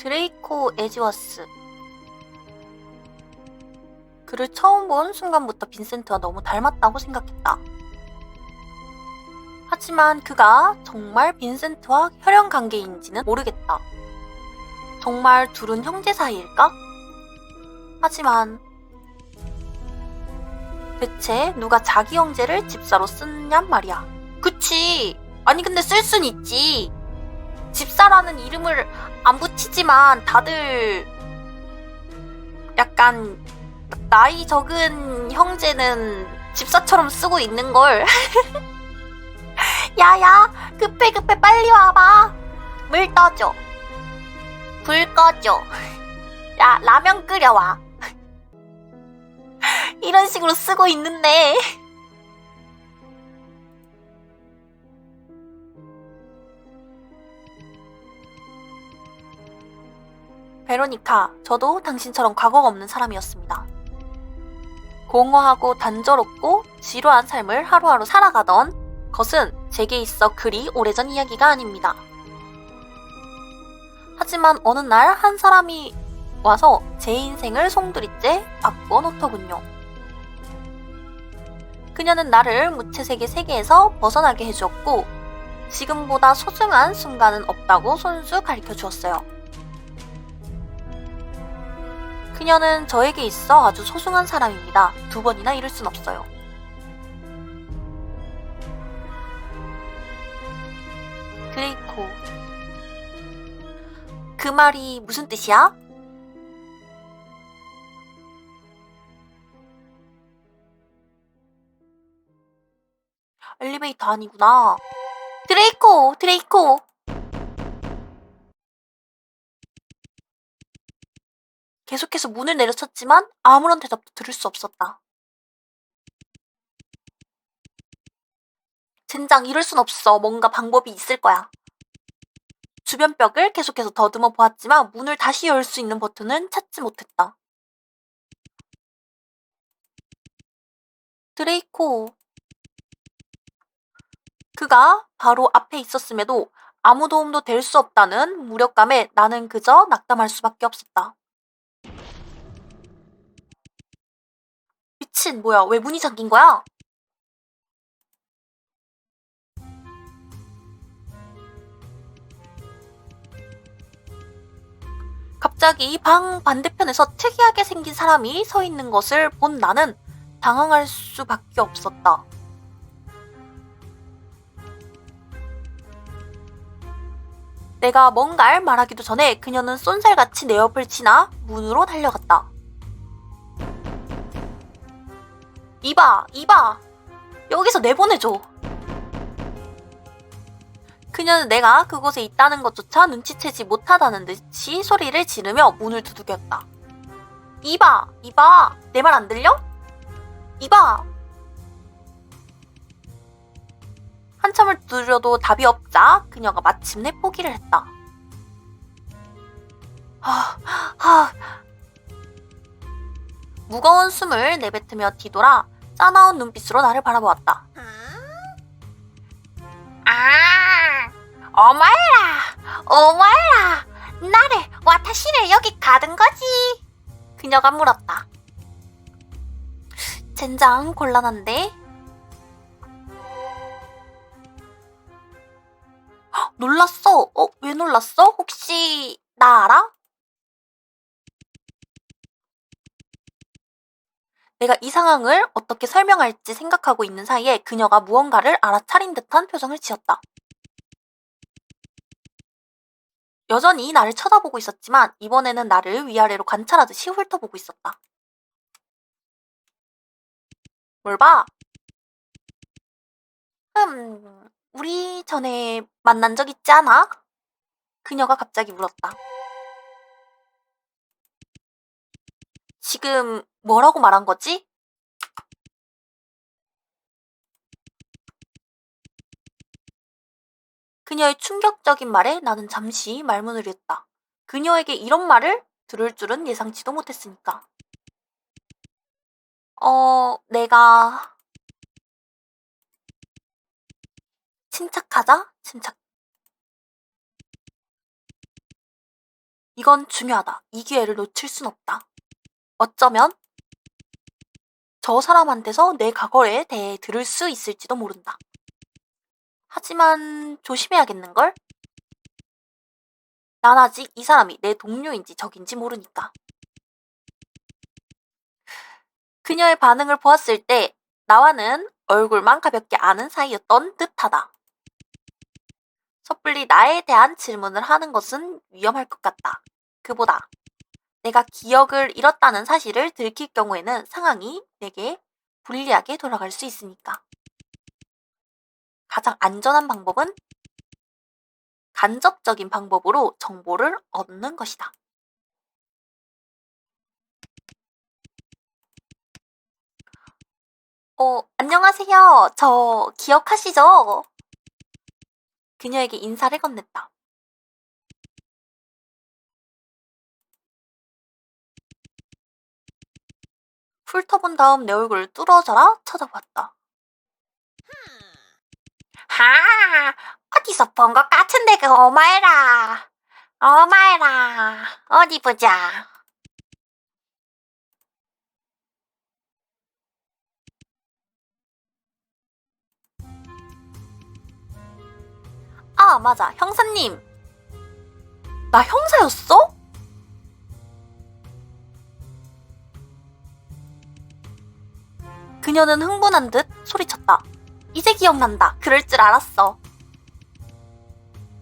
드레이코 에지워스. 그를 처음 본 순간부터 빈센트와 너무 닮았다고 생각했다. 하지만 그가 정말 빈센트와 혈연 관계인지는 모르겠다. 정말 둘은 형제 사이일까? 하지만 대체 누가 자기 형제를 집사로 쓰냔 말이야. 그치. 아니 근데 쓸 순 있지. 집사라는 이름을 안 붙이지만 다들 약간 나이 적은 형제는 집사처럼 쓰고 있는걸. 야야, 급해 빨리 와봐. 물 떠줘. 불 꺼줘. 야, 라면 끓여와. 이런 식으로 쓰고 있는데. 베로니카, 저도 당신처럼 과거가 없는 사람이었습니다. 공허하고 단조롭고 지루한 삶을 하루하루 살아가던 것은 제게 있어 그리 오래전 이야기가 아닙니다. 하지만 어느 날 한 사람이 와서 제 인생을 송두리째 바꾸어 놓더군요. 그녀는 나를 무채색의 세계에서 벗어나게 해주었고 지금보다 소중한 순간은 없다고 손수 가르쳐 주었어요. 그녀는 저에게 있어 아주 소중한 사람입니다. 2번이나 이룰 순 없어요. 드레이코. 그 말이 무슨 뜻이야? 엘리베이터 아니구나. 드레이코! 계속해서 문을 내려쳤지만 아무런 대답도 들을 수 없었다. 젠장, 이럴 순 없어. 뭔가 방법이 있을 거야. 주변 벽을 계속해서 더듬어 보았지만 문을 다시 열 수 있는 버튼은 찾지 못했다. 드레이코. 그가 바로 앞에 있었음에도 아무 도움도 될 수 없다는 무력감에 나는 그저 낙담할 수밖에 없었다. 미친, 뭐야, 왜 문이 잠긴 거야? 갑자기 방 반대편에서 특이하게 생긴 사람이 서 있는 것을 본 나는 당황할 수밖에 없었다. 내가 뭔가를 말하기도 전에 그녀는 쏜살같이 내 옆을 지나 문으로 달려갔다. 이봐! 여기서 내보내줘! 그녀는 내가 그곳에 있다는 것조차 눈치채지 못하다는 듯이 소리를 지르며 문을 두들겼다. 이봐! 내 말 안 들려? 이봐! 한참을 두드려도 답이 없자 그녀가 마침내 포기를 했다. 무거운 숨을 내뱉으며 뒤돌아 싸나운 눈빛으로 나를 바라보았다. 오마이라! 나를 와타시를 여기 가둔 거지? 그녀가 물었다. 젠장 곤란한데? 놀랐어. 왜 놀랐어? 혹시 나 알아? 내가 이 상황을 어떻게 설명할지 생각하고 있는 사이에 그녀가 무언가를 알아차린 듯한 표정을 지었다. 여전히 나를 쳐다보고 있었지만 이번에는 나를 위아래로 관찰하듯이 훑어보고 있었다. 뭘 봐? 우리 전에 만난 적 있지 않아? 그녀가 갑자기 물었다. 지금 뭐라고 말한 거지? 그녀의 충격적인 말에 나는 잠시 말문을 잃었다. 그녀에게 이런 말을 들을 줄은 예상치도 못했으니까. 내가 침착하자? 침착. 이건 중요하다. 이 기회를 놓칠 순 없다. 어쩌면 저 사람한테서 내 과거에 대해 들을 수 있을지도 모른다. 하지만 조심해야겠는걸? 난 아직 이 사람이 내 동료인지 적인지 모르니까. 그녀의 반응을 보았을 때 나와는 얼굴만 가볍게 아는 사이였던 듯하다. 섣불리 나에 대한 질문을 하는 것은 위험할 것 같다. 그보다 내가 기억을 잃었다는 사실을 들킬 경우에는 상황이 내게 불리하게 돌아갈 수 있으니까. 가장 안전한 방법은 간접적인 방법으로 정보를 얻는 것이다. 안녕하세요. 저 기억하시죠? 그녀에게 인사를 건넸다. 훑어본 다음 내 얼굴을 뚫어져라 쳐다봤다. 하, 어디서 본 것 같은데 그 어마해라. 어마해라. 어디 보자. 아, 맞아. 형사님. 나 형사였어? 그녀는 흥분한 듯 소리쳤다. 이제 기억난다. 그럴 줄 알았어.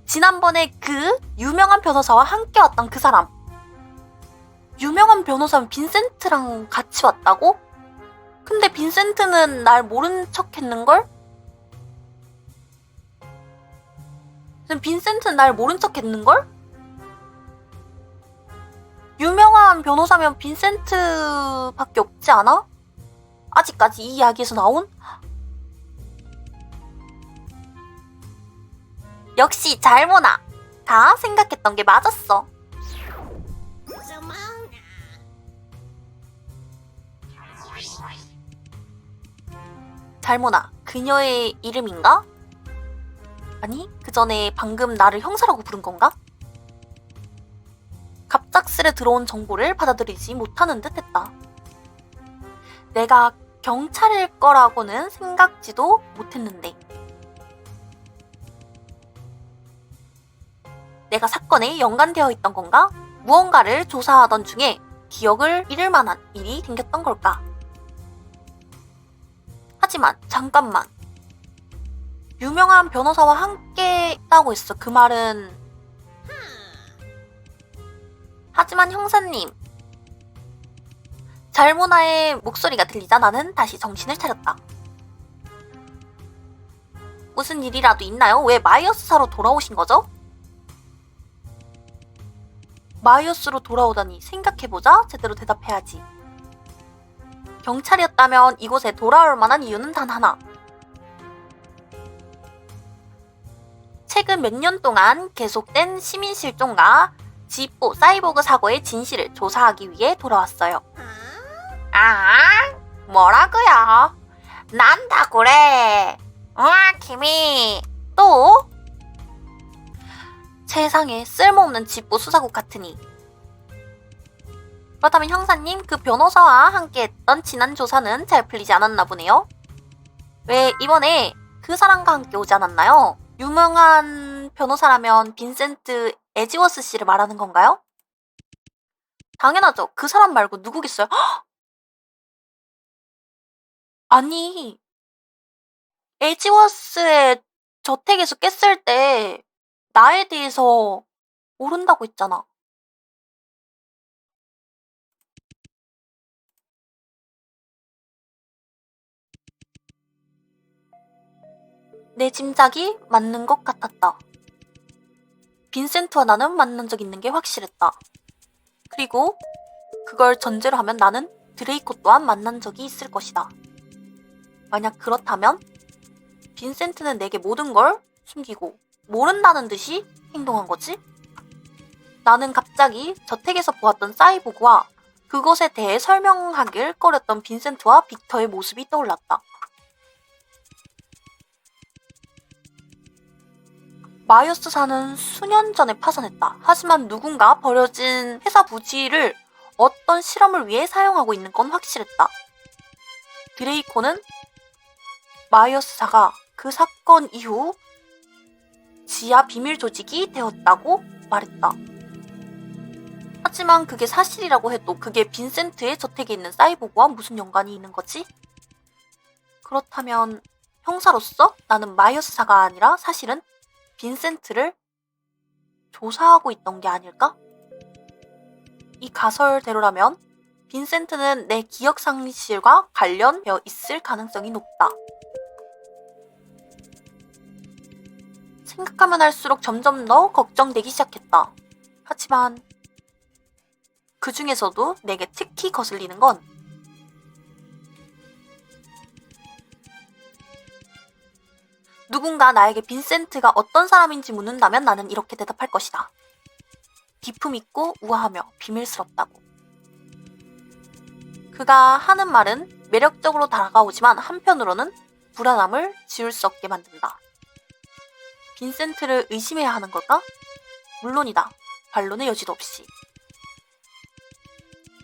지난번에 그 유명한 변호사와 함께 왔던 그 사람. 유명한 변호사는 빈센트랑 같이 왔다고? 근데 빈센트는 날 모른 척 했는걸? 빈센트는 날 모른 척 했는걸? 유명한 변호사면 빈센트밖에 없지 않아? 아직까지 이 이야기에서 나온? 역시 잘모나. 다 생각했던 게 맞았어. 잘모나, 그녀의 이름인가? 아니, 그 전에 방금 나를 형사라고 부른 건가? 갑작스레 들어온 정보를 받아들이지 못하는 듯 했다. 내가 경찰일 거라고는 생각지도 못했는데. 내가 사건에 연관되어 있던 건가? 무언가를 조사하던 중에 기억을 잃을 만한 일이 생겼던 걸까? 하지만 잠깐만. 유명한 변호사와 함께 있다고 했어. 그 말은... 하지만 형사님. 잘모나의 목소리가 들리자 나는 다시 정신을 차렸다. 무슨 일이라도 있나요? 왜 마이어스사로 돌아오신 거죠? 마이어스로 돌아오다니 생각해보자. 제대로 대답해야지. 경찰이었다면 이곳에 돌아올 만한 이유는 단 하나. 최근 몇 년 동안 계속된 시민 실종과 지포 사이보그 사고의 진실을 조사하기 위해 돌아왔어요. 아? 뭐라고요? 난다 그래. 김이 또? 세상에 쓸모없는 지포 수사국 같으니. 그렇다면 형사님, 그 변호사와 함께 했던 지난 조사는 잘 풀리지 않았나 보네요. 왜 이번에 그 사람과 함께 오지 않았나요? 유명한 변호사라면 빈센트 에지워스 씨를 말하는 건가요? 당연하죠. 그 사람 말고 누구겠어요? 헉! 아니, 에지워스의 저택에서 깼을 때 나에 대해서 모른다고 했잖아. 내 짐작이 맞는 것 같았다. 빈센트와 나는 만난 적 있는 게 확실했다. 그리고 그걸 전제로 하면 나는 드레이코 또한 만난 적이 있을 것이다. 만약 그렇다면 빈센트는 내게 모든 걸 숨기고 모른다는 듯이 행동한 거지? 나는 갑자기 저택에서 보았던 사이보그와 그것에 대해 설명하길 꺼렸던 빈센트와 빅터의 모습이 떠올랐다. 마이어스사는 수년 전에 파산했다. 하지만 누군가 버려진 회사 부지를 어떤 실험을 위해 사용하고 있는 건 확실했다. 드레이코는 마이어스사가 그 사건 이후 지하 비밀 조직이 되었다고 말했다. 하지만 그게 사실이라고 해도 그게 빈센트의 저택에 있는 사이보그와 무슨 연관이 있는 거지? 그렇다면 형사로서 나는 마이어스사가 아니라 사실은 빈센트를 조사하고 있던 게 아닐까? 이 가설대로라면 빈센트는 내 기억 상실과 관련되어 있을 가능성이 높다. 생각하면 할수록 점점 더 걱정되기 시작했다. 하지만 그 중에서도 내게 특히 거슬리는 건 누군가 나에게 빈센트가 어떤 사람인지 묻는다면 나는 이렇게 대답할 것이다. 기품 있고 우아하며 비밀스럽다고. 그가 하는 말은 매력적으로 다가오지만 한편으로는 불안함을 지울 수 없게 만든다. 빈센트를 의심해야 하는 걸까? 물론이다. 반론의 여지도 없이.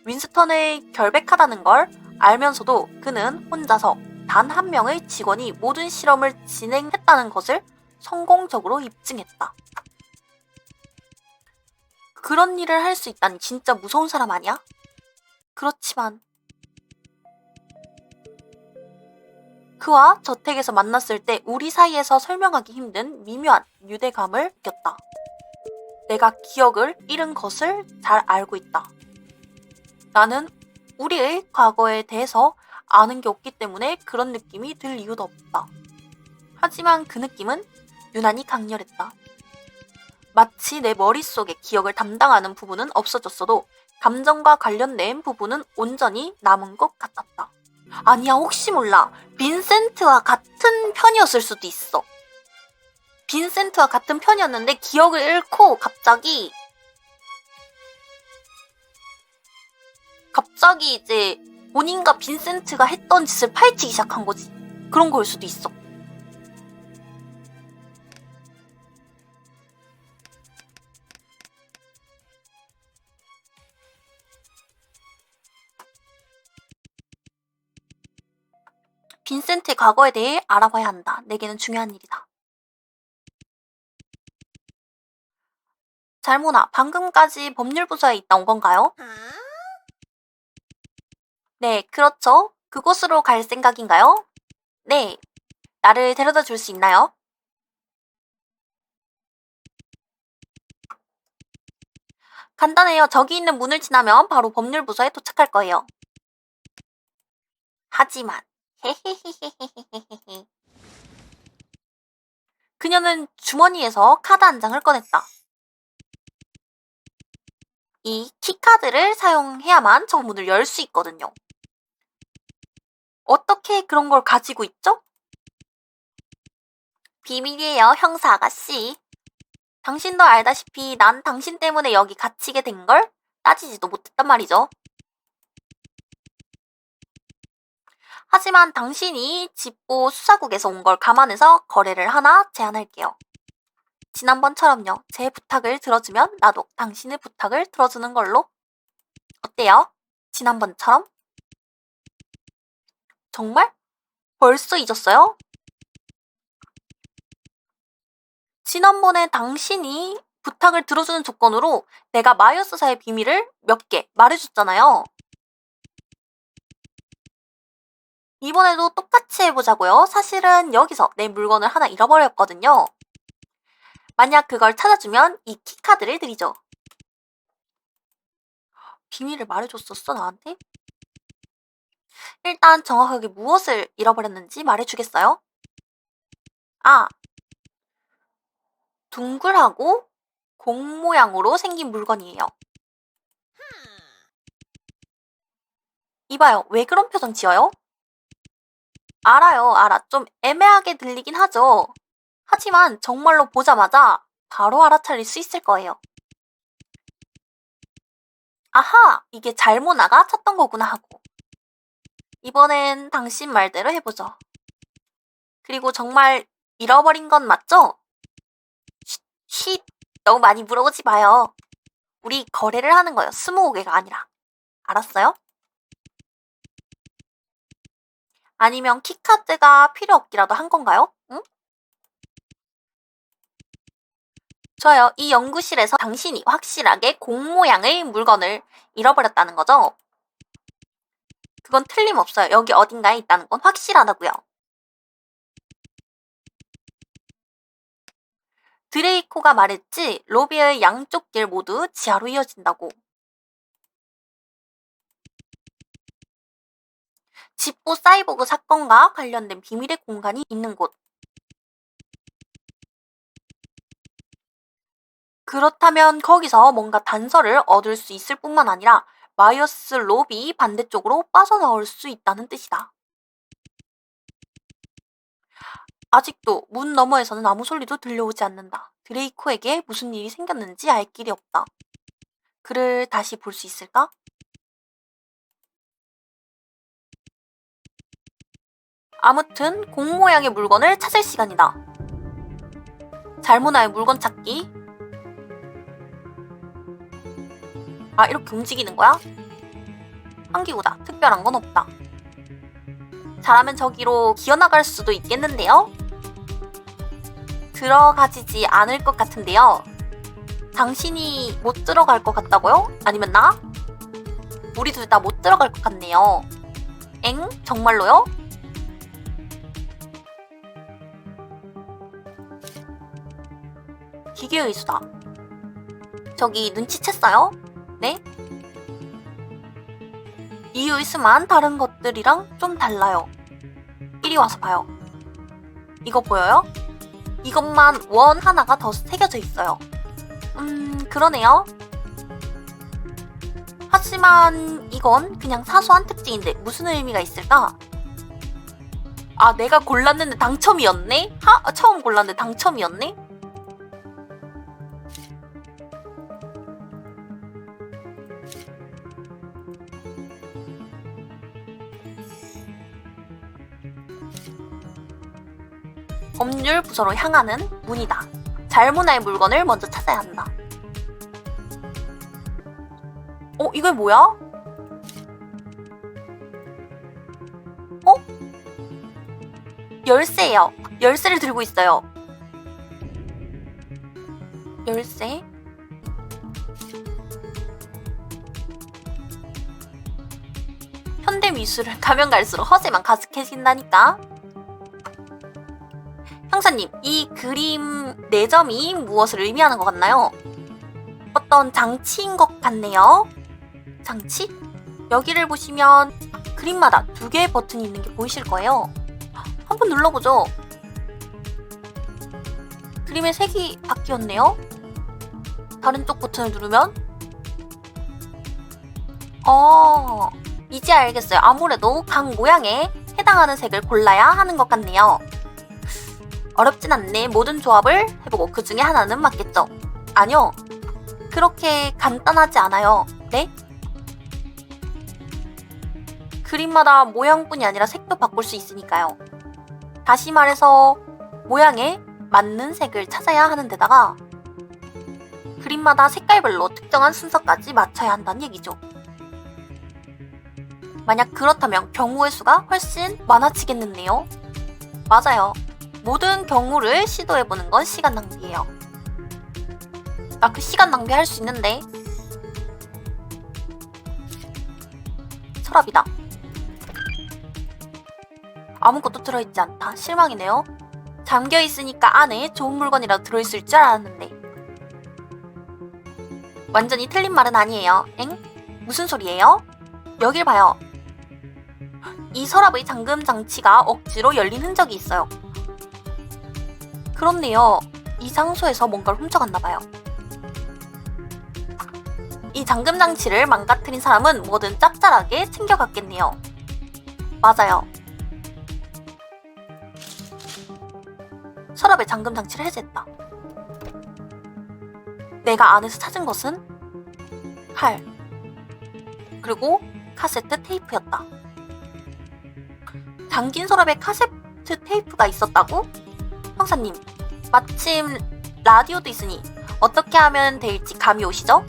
윈스턴의 결백하다는 걸 알면서도 그는 혼자서 단 한 명의 직원이 모든 실험을 진행했다는 것을 성공적으로 입증했다. 그런 일을 할 수 있다니 진짜 무서운 사람 아니야? 그렇지만 그와 저택에서 만났을 때 우리 사이에서 설명하기 힘든 미묘한 유대감을 느꼈다. 내가 기억을 잃은 것을 잘 알고 있다. 나는 우리의 과거에 대해서 아는 게 없기 때문에 그런 느낌이 들 이유도 없다. 하지만 그 느낌은 유난히 강렬했다. 마치 내 머릿속에 기억을 담당하는 부분은 없어졌어도 감정과 관련된 부분은 온전히 남은 것 같았다. 아니야, 혹시 몰라. 빈센트와 같은 편이었을 수도 있어. 빈센트와 같은 편이었는데 기억을 잃고 갑자기 이제 본인과 빈센트가 했던 짓을 파헤치기 시작한 거지. 그런 거일 수도 있어. 빈센트의 과거에 대해 알아봐야 한다. 내게는 중요한 일이다. 잘모나, 방금까지 법률부서에 있다 온 건가요? 네, 그렇죠. 그곳으로 갈 생각인가요? 네, 나를 데려다 줄 수 있나요? 간단해요. 저기 있는 문을 지나면 바로 법률부서에 도착할 거예요. 하지만 헤헤헤헤헤헤헤. 그녀는 주머니에서 카드 한 장을 꺼냈다. 이 키카드를 사용해야만 저 문을 열 수 있거든요. 어떻게 그런 걸 가지고 있죠? 비밀이에요, 형사 아가씨. 당신도 알다시피 난 당신 때문에 여기 갇히게 된 걸 따지지도 못했단 말이죠. 하지만 당신이 집보 수사국에서 온 걸 감안해서 거래를 하나 제안할게요. 지난번처럼요. 제 부탁을 들어주면 나도 당신의 부탁을 들어주는 걸로. 어때요? 지난번처럼? 정말? 벌써 잊었어요? 지난번에 당신이 부탁을 들어주는 조건으로 내가 마이어스사의 비밀을 몇 개 말해줬잖아요. 이번에도 똑같이 해보자고요. 사실은 여기서 내 물건을 하나 잃어버렸거든요. 만약 그걸 찾아주면 이 키카드를 드리죠. 비밀을 말해줬었어, 나한테? 일단 정확하게 무엇을 잃어버렸는지 말해주겠어요? 아, 둥글하고 공 모양으로 생긴 물건이에요. 이봐요, 왜 그런 표정 지어요? 알아요, 알아. 좀 애매하게 들리긴 하죠. 하지만 정말로 보자마자 바로 알아차릴 수 있을 거예요. 아하, 이게 잘모나가 찾던 거구나 하고. 이번엔 당신 말대로 해보죠. 그리고 정말 잃어버린 건 맞죠? 쉿, 히, 너무 많이 물어보지 마요. 우리 거래를 하는 거예요. 스무고개가 아니라. 알았어요? 아니면 키카드가 필요 없기라도 한 건가요? 응? 좋아요. 이 연구실에서 당신이 확실하게 공 모양의 물건을 잃어버렸다는 거죠? 그건 틀림없어요. 여기 어딘가에 있다는 건 확실하다고요. 드레이코가 말했지, 로비의 양쪽 길 모두 지하로 이어진다고. 집보 사이보그 사건과 관련된 비밀의 공간이 있는 곳. 그렇다면 거기서 뭔가 단서를 얻을 수 있을 뿐만 아니라 마이어스 로비 반대쪽으로 빠져나올 수 있다는 뜻이다. 아직도 문 너머에서는 아무 소리도 들려오지 않는다. 드레이코에게 무슨 일이 생겼는지 알 길이 없다. 그를 다시 볼 수 있을까? 아무튼 공 모양의 물건을 찾을 시간이다. 잘모나의 물건 찾기. 아, 이렇게 움직이는 거야? 한기구다. 특별한 건 없다. 잘하면 저기로 기어나갈 수도 있겠는데요? 들어가지지 않을 것 같은데요. 당신이 못 들어갈 것 같다고요? 아니면 나? 우리 둘 다 못 들어갈 것 같네요. 엥? 정말로요? 기계의 수다. 저기 눈치챘어요? 네? 이 의수만 다른 것들이랑 좀 달라요. 이리 와서 봐요. 이거 보여요? 이것만 원 하나가 더 새겨져 있어요. 그러네요. 하지만 이건 그냥 사소한 특징인데 무슨 의미가 있을까? 아, 내가 골랐는데 당첨이었네? 처음 골랐는데 당첨이었네? 법률 부서로 향하는 문이다. 잘문화의 물건을 먼저 찾아야 한다. 이게 뭐야? 열쇠예요. 열쇠를 들고 있어요. 열쇠? 현대 미술을 가면 갈수록 허세만 가득해진다니까. 형사님, 이 그림 4점이 무엇을 의미하는 것 같나요? 어떤 장치인 것 같네요. 장치? 여기를 보시면 그림마다 2개의 버튼이 있는 게 보이실 거예요. 한번 눌러보죠. 그림의 색이 바뀌었네요. 다른 쪽 버튼을 누르면 이제 알겠어요. 아무래도 각 모양에 해당하는 색을 골라야 하는 것 같네요. 어렵진 않네. 모든 조합을 해보고 그 중에 하나는 맞겠죠? 아니요. 그렇게 간단하지 않아요. 네? 그림마다 모양뿐이 아니라 색도 바꿀 수 있으니까요. 다시 말해서 모양에 맞는 색을 찾아야 하는 데다가 그림마다 색깔별로 특정한 순서까지 맞춰야 한다는 얘기죠. 만약 그렇다면 경우의 수가 훨씬 많아지겠는데요. 맞아요. 모든 경우를 시도해보는 건 시간 낭비예요. 나 그 시간 낭비할 수 있는데. 서랍이다. 아무것도 들어있지 않다. 실망이네요. 잠겨있으니까 안에 좋은 물건이라도 들어있을 줄 알았는데. 완전히 틀린 말은 아니에요. 엥? 무슨 소리예요? 여길 봐요. 이 서랍의 잠금 장치가 억지로 열린 흔적이 있어요. 그렇네요. 이 장소에서 뭔가를 훔쳐갔나봐요. 이 잠금 장치를 망가뜨린 사람은 뭐든 짭짤하게 챙겨갔겠네요. 맞아요. 서랍의 잠금 장치를 해제했다. 내가 안에서 찾은 것은 활, 그리고 카세트 테이프였다. 잠긴 서랍에 카세트 테이프가 있었다고? 형사님, 마침 라디오도 있으니 어떻게 하면 될지 감이 오시죠?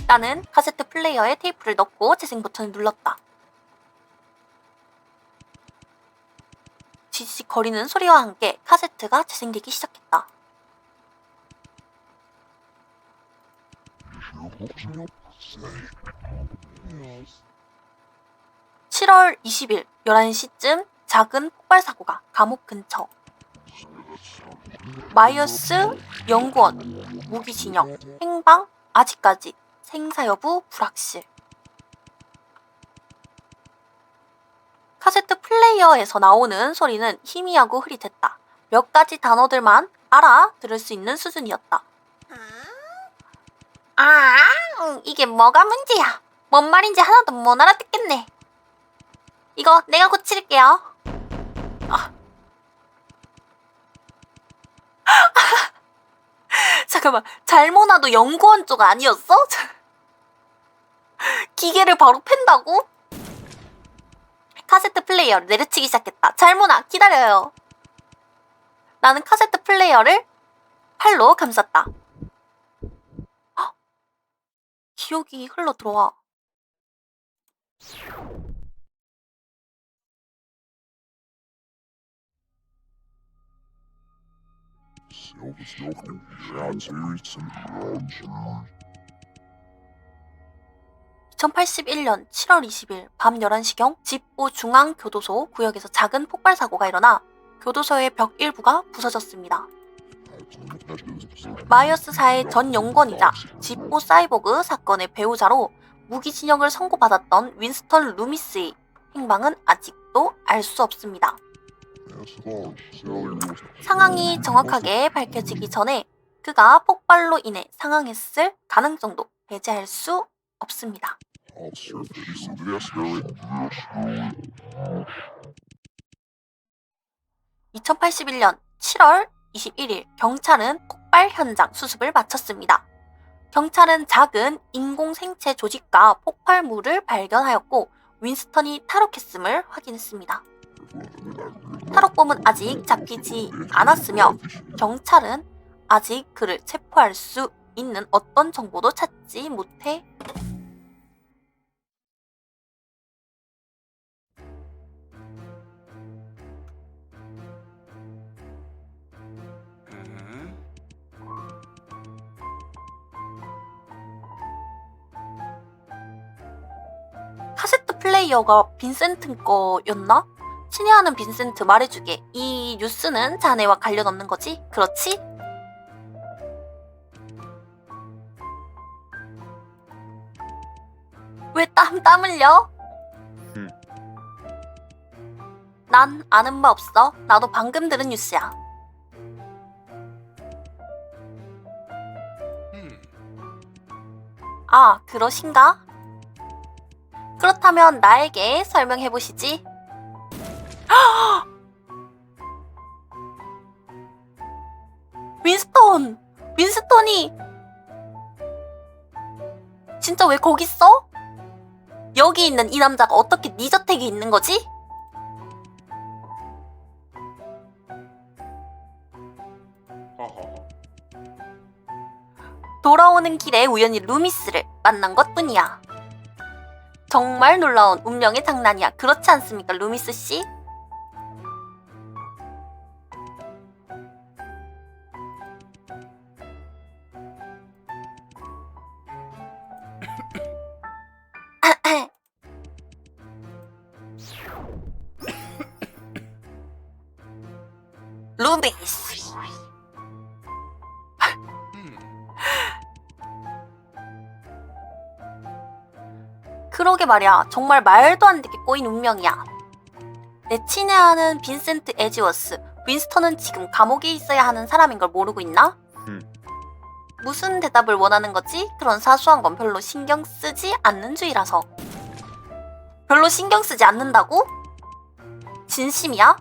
나는 카세트 플레이어에 테이프를 넣고 재생 버튼을 눌렀다. 지지직 거리는 소리와 함께 카세트가 재생되기 시작했다. (7월 20일) 11시쯤 작은 폭발 사고가 감옥 근처. 마이어스 연구원 무기 진영 행방 아직까지 생사 여부 불확실. 카세트 플레이어에서 나오는 소리는 희미하고 흐릿했다. 몇 가지 단어들만 알아들을 수 있는 수준이었다. 이게 뭐가 문제야? 뭔 말인지 하나도 못 알아듣겠네. 이거 내가 고칠게요. 잠깐만, 잘못나도 연구원 쪽 아니었어? 기계를 바로 팬다고? 카세트 플레이어를 내려치기 시작했다. 잘못나 기다려요. 나는 카세트 플레이어를 팔로 감쌌다. 기억이 흘러 들어와. (2081년 7월 20일) 밤 11시경 집보 중앙교도소 구역에서 작은 폭발 사고가 일어나 교도소의 벽 일부가 부서졌습니다. 마이어스사의 전 연구원이자 집보 사이보그 사건의 배우자로 무기 진영을 선고받았던 윈스턴 루미스의 행방은 아직도 알 수 없습니다. 상황이 정확하게 밝혀지기 전에 그가 폭발로 인해 상황했을 가능성도 배제할 수 없습니다. 2081년 7월 21일 경찰은 폭발 현장 수습을 마쳤습니다. 경찰은 작은 인공생체 조직과 폭발물을 발견하였고 윈스턴이 탈옥했음을 확인했습니다. 탈옥범은 아직 잡히지 않았으며 경찰은 아직 그를 체포할 수 있는 어떤 정보도 찾지 못해 카세트 플레이어가 빈센트 거였나? 친애하는 빈센트 말해주게. 이 뉴스는 자네와 관련 없는 거지? 그렇지? 왜 땀 흘려? 난 아는 바 없어. 나도 방금 들은 뉴스야. 아, 그러신가? 그렇다면 나에게 설명해 보시지. 윈스턴이 진짜 왜 거기 있어? 여기 있는 이 남자가 어떻게 네 저택에 있는 거지? 돌아오는 길에 우연히 루미스를 만난 것뿐이야. 정말 놀라운 운명의 장난이야. 그렇지 않습니까, 루미스 씨? 루미스. 그러게 말이야. 정말 말도 안 되게 꼬인 운명이야. 내 친애하는 빈센트 에지워스. 윈스턴은 지금 감옥에 있어야 하는 사람인 걸 모르고 있나? 무슨 대답을 원하는 거지? 그런 사소한 건 별로 신경 쓰지 않는 주의라서. 별로 신경 쓰지 않는다고? 진심이야?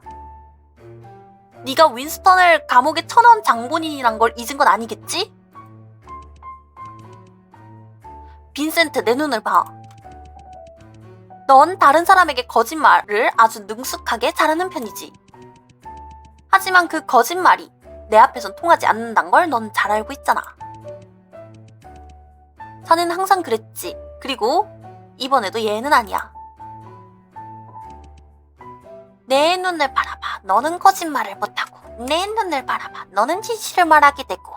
네가 윈스턴을 감옥에 쳐넣은 장본인이란 걸 잊은 건 아니겠지? 빈센트, 내 눈을 봐. 넌 다른 사람에게 거짓말을 아주 능숙하게 잘하는 편이지. 하지만 그 거짓말이 내 앞에선 통하지 않는단 걸 넌 잘 알고 있잖아. 자네는 항상 그랬지. 그리고 이번에도 얘는 아니야. 내 눈을 바라봐. 너는 거짓말을 못하고. 내 눈을 바라봐. 너는 진실을 말하게 되고.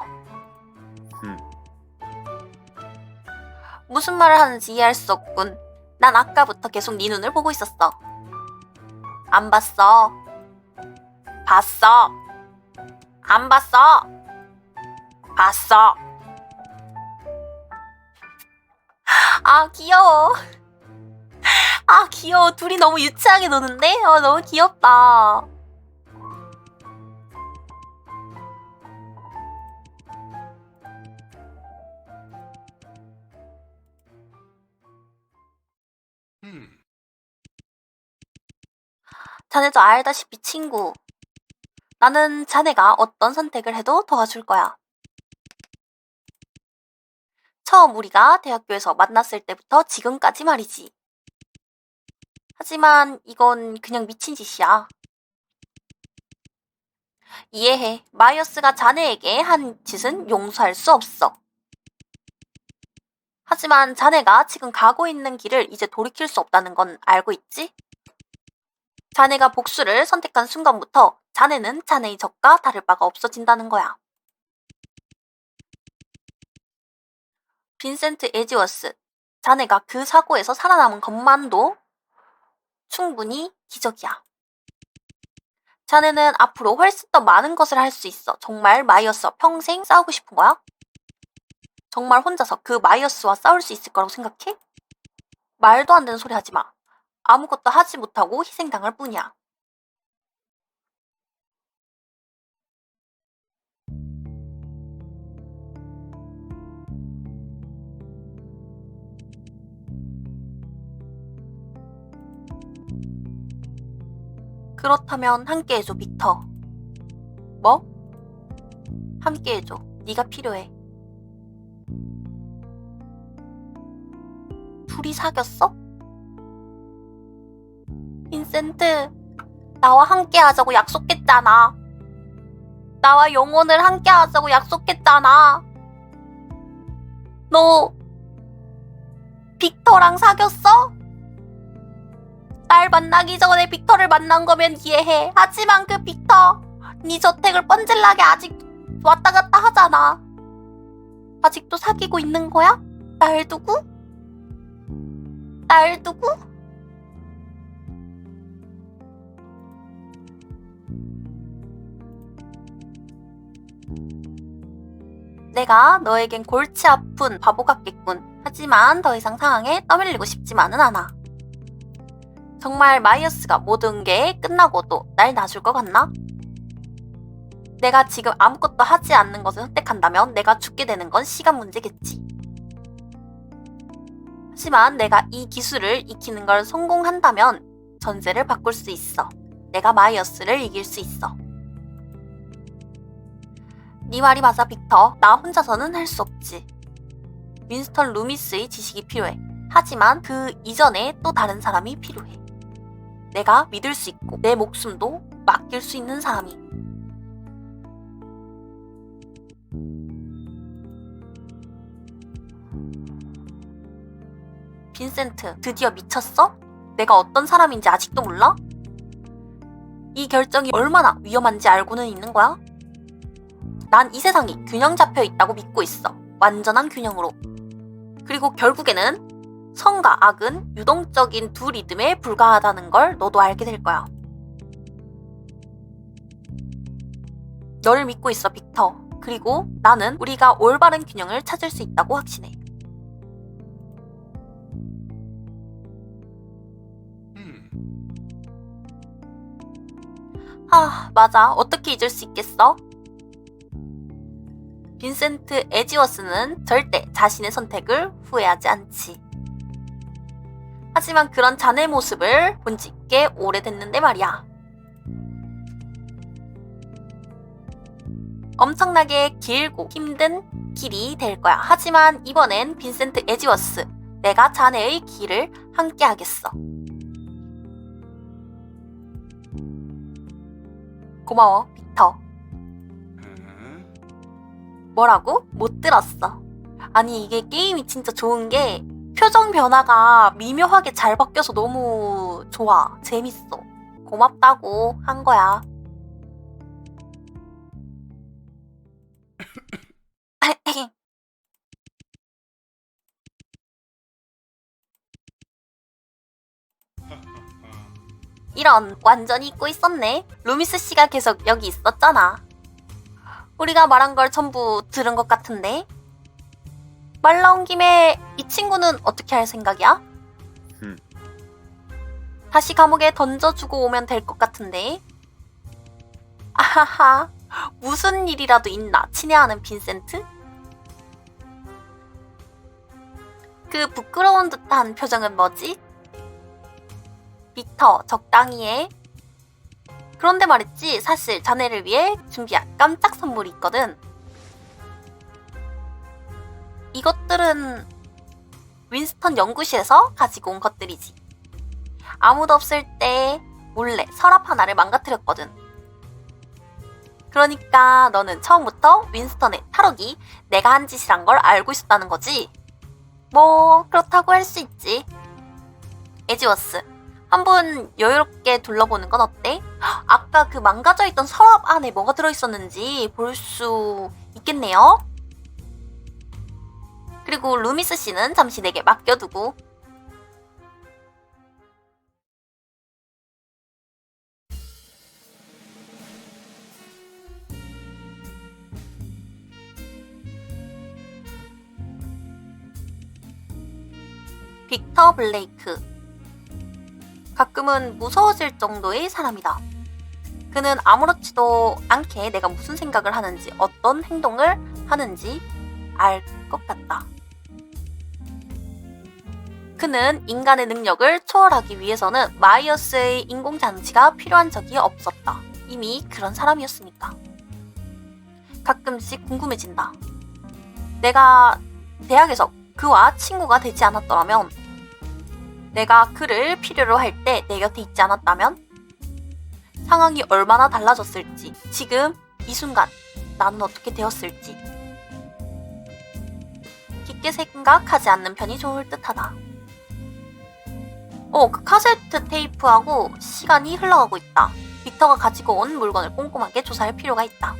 무슨 말을 하는지 이해할 수 없군. 난 아까부터 계속 네 눈을 보고 있었어. 안 봤어. 봤어. 안 봤어. 봤어. 아, 귀여워. 아, 귀여워. 둘이 너무 유치하게 노는데? 너무 귀엽다. 자네도 알다시피 친구. 나는 자네가 어떤 선택을 해도 도와줄 거야. 처음 우리가 대학교에서 만났을 때부터 지금까지 말이지. 하지만 이건 그냥 미친 짓이야. 이해해. 마이어스가 자네에게 한 짓은 용서할 수 없어. 하지만 자네가 지금 가고 있는 길을 이제 돌이킬 수 없다는 건 알고 있지? 자네가 복수를 선택한 순간부터 자네는 자네의 적과 다를 바가 없어진다는 거야. 빈센트 에지워스, 자네가 그 사고에서 살아남은 것만도 충분히 기적이야. 자네는 앞으로 훨씬 더 많은 것을 할 수 있어. 정말 마이어스와 평생 싸우고 싶은 거야? 정말 혼자서 그 마이어스와 싸울 수 있을 거라고 생각해? 말도 안 되는 소리 하지 마. 아무것도 하지 못하고 희생당할 뿐이야. 그렇다면 함께 해줘, 빅터. 뭐? 함께 해줘. 네가 필요해. 둘이 사귀었어? 빈센트, 나와 함께 하자고 약속했잖아. 나와 영혼을 함께 하자고 약속했잖아. 너 빅터랑 사귀었어? 날 만나기 전에 빅터를 만난 거면 이해해. 하지만 그 빅터, 네 저택을 뻔질나게 아직 왔다 갔다 하잖아. 아직도 사귀고 있는 거야? 날 두고? 날 두고? 내가 너에겐 골치 아픈 바보 같겠군. 하지만 더 이상 상황에 떠밀리고 싶지만은 않아. 정말 마이어스가 모든 게 끝나고도 날 놔줄 것 같나? 내가 지금 아무것도 하지 않는 것을 선택한다면 내가 죽게 되는 건 시간 문제겠지. 하지만 내가 이 기술을 익히는 걸 성공한다면 전세를 바꿀 수 있어. 내가 마이어스를 이길 수 있어. 네 말이 맞아, 빅터. 나 혼자서는 할 수 없지. 윈스턴 루미스의 지식이 필요해. 하지만 그 이전에 또 다른 사람이 필요해. 내가 믿을 수 있고 내 목숨도 맡길 수 있는 사람이. 빈센트, 드디어 미쳤어? 내가 어떤 사람인지 아직도 몰라? 이 결정이 얼마나 위험한지 알고는 있는 거야? 난 이 세상이 균형 잡혀 있다고 믿고 있어. 완전한 균형으로. 그리고 결국에는 선과 악은 유동적인 두 리듬에 불과하다는 걸 너도 알게 될 거야. 너를 믿고 있어, 빅터. 그리고 나는 우리가 올바른 균형을 찾을 수 있다고 확신해. 맞아. 어떻게 잊을 수 있겠어? 빈센트 에지워스는 절대 자신의 선택을 후회하지 않지. 하지만 그런 자네 모습을 본 지 꽤 오래됐는데 말이야. 엄청나게 길고 힘든 길이 될 거야. 하지만 이번엔 빈센트 에지워스, 내가 자네의 길을 함께 하겠어. 고마워, 빅터. 뭐라고? 못 들었어. 아니, 이게 게임이 진짜 좋은 게 표정 변화가 미묘하게 잘 바뀌어서 너무 좋아. 재밌어. 고맙다고 한 거야. 이런, 완전히 잊고 있었네. 루미스 씨가 계속 여기 있었잖아. 우리가 말한 걸 전부 들은 것 같은데. 말 나온 김에 이 친구는 어떻게 할 생각이야? 다시 감옥에 던져주고 오면 될 것 같은데. 아하하, 무슨 일이라도 있나 친애하는 빈센트? 그 부끄러운 듯한 표정은 뭐지? 빅터, 적당히 해. 그런데 말했지, 사실 자네를 위해 준비한 깜짝 선물이 있거든. 이것들은 윈스턴 연구실에서 가지고 온 것들이지. 아무도 없을 때 몰래 서랍 하나를 망가뜨렸거든. 그러니까 너는 처음부터 윈스턴의 탈옥이 내가 한 짓이란 걸 알고 있었다는 거지? 뭐 그렇다고 할 수 있지. 에지워스, 한번 여유롭게 둘러보는 건 어때? 아까 그 망가져 있던 서랍 안에 뭐가 들어있었는지 볼 수 있겠네요. 그리고 루미스 씨는 잠시 내게 맡겨두고. 빅터 블레이크. 가끔은 무서워질 정도의 사람이다. 그는 아무렇지도 않게 내가 무슨 생각을 하는지, 어떤 행동을 하는지 알 것 같다. 그는 인간의 능력을 초월하기 위해서는 마이어스의 인공장치가 필요한 적이 없었다. 이미 그런 사람이었으니까. 가끔씩 궁금해진다. 내가 대학에서 그와 친구가 되지 않았더라면, 내가 그를 필요로 할 때 내 곁에 있지 않았다면 상황이 얼마나 달라졌을지, 지금 이 순간 나는 어떻게 되었을지. 깊게 생각하지 않는 편이 좋을 듯하다. 그 카세트 테이프하고 시간이 흘러가고 있다. 빅터가 가지고 온 물건을 꼼꼼하게 조사할 필요가 있다.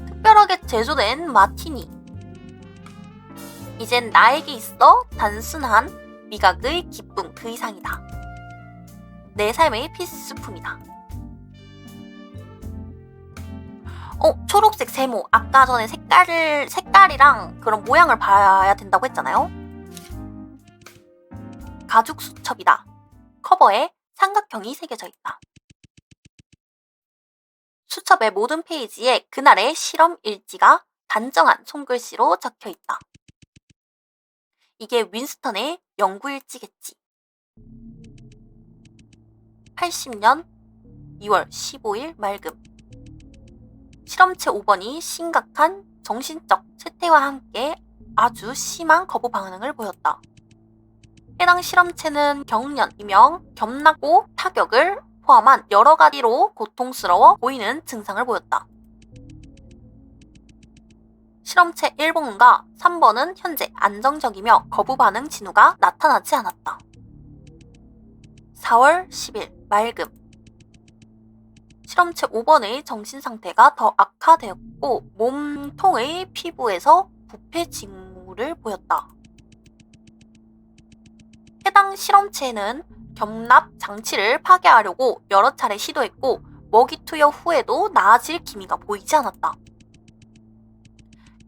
특별하게 제조된 마티니. 이젠 나에게 있어 단순한 미각의 기쁨 그 이상이다. 내 삶의 필수품이다. 초록색 세모. 아까 전에 색깔이랑 그런 모양을 봐야 된다고 했잖아요. 가죽 수첩이다. 커버에 삼각형이 새겨져 있다. 수첩의 모든 페이지에 그날의 실험 일지가 단정한 손글씨로 적혀 있다. 이게 윈스턴의 연구 일지겠지. 80년 2월 15일 맑음. 실험체 5번이 심각한 정신적 쇠퇴와 함께 아주 심한 거부 반응을 보였다. 해당 실험체는 경련이며 겸락고 타격을 포함한 여러 가지로 고통스러워 보이는 증상을 보였다. 실험체 1번과 3번은 현재 안정적이며 거부 반응 징후가 나타나지 않았다. 4월 10일 맑음. 실험체 5번의 정신 상태가 더 악화되었고 몸통의 피부에서 부패 징후를 보였다. 해당 실험체는 겸납 장치를 파괴하려고 여러 차례 시도했고 먹이 투여 후에도 나아질 기미가 보이지 않았다.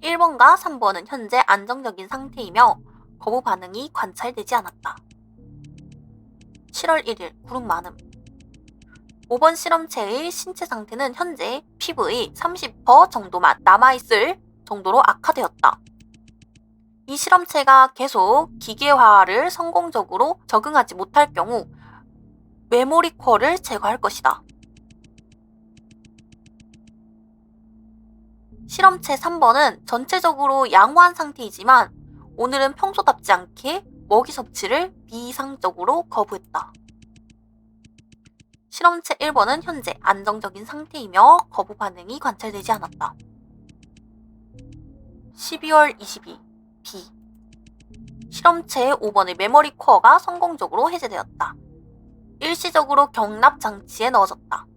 1번과 3번은 현재 안정적인 상태이며 거부 반응이 관찰되지 않았다. 7월 1일 구름 많음. 5번 실험체의 신체 상태는 현재 피부의 30% 정도만 남아있을 정도로 악화되었다. 이 실험체가 계속 기계화를 성공적으로 적응하지 못할 경우 메모리 쿼를 제거할 것이다. 실험체 3번은 전체적으로 양호한 상태이지만 오늘은 평소답지 않게 먹이 섭취를 비이상적으로 거부했다. 실험체 1번은 현재 안정적인 상태이며 거부 반응이 관찰되지 않았다. 12월 22일 B. 실험체 5번의 메모리 코어가 성공적으로 해제되었다. 일시적으로 경납 장치에 넣어졌다.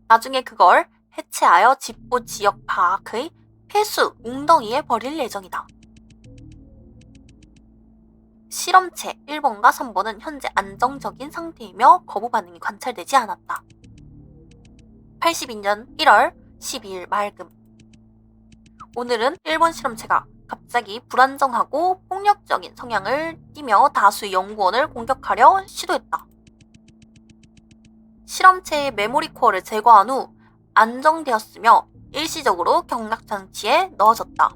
나중에 그걸 해체하여 집보 지역 파악의 폐수 웅덩이에 버릴 예정이다. 실험체 1번과 3번은 현재 안정적인 상태이며 거부 반응이 관찰되지 않았다. 82년 1월 12일 맑음. 오늘은 1번 실험체가 갑자기 불안정하고 폭력적인 성향을 띠며 다수의 연구원을 공격하려 시도했다. 실험체의 메모리 코어를 제거한 후 안정되었으며 일시적으로 경락장치에 넣어졌다.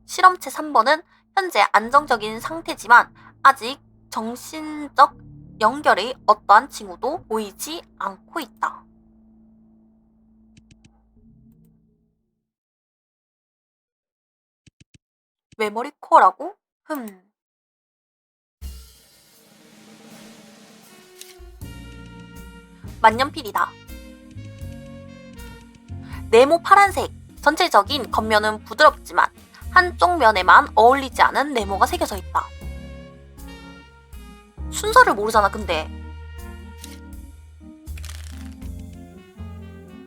실험체 3번은 현재 안정적인 상태지만 아직 정신적 연결의 어떠한 징후도 보이지 않고 있다. 메모리 코어라고? 만년필이다. 네모 파란색. 전체적인 겉면은 부드럽지만 한쪽 면에만 어울리지 않은 네모가 새겨져 있다. 순서를 모르잖아, 근데.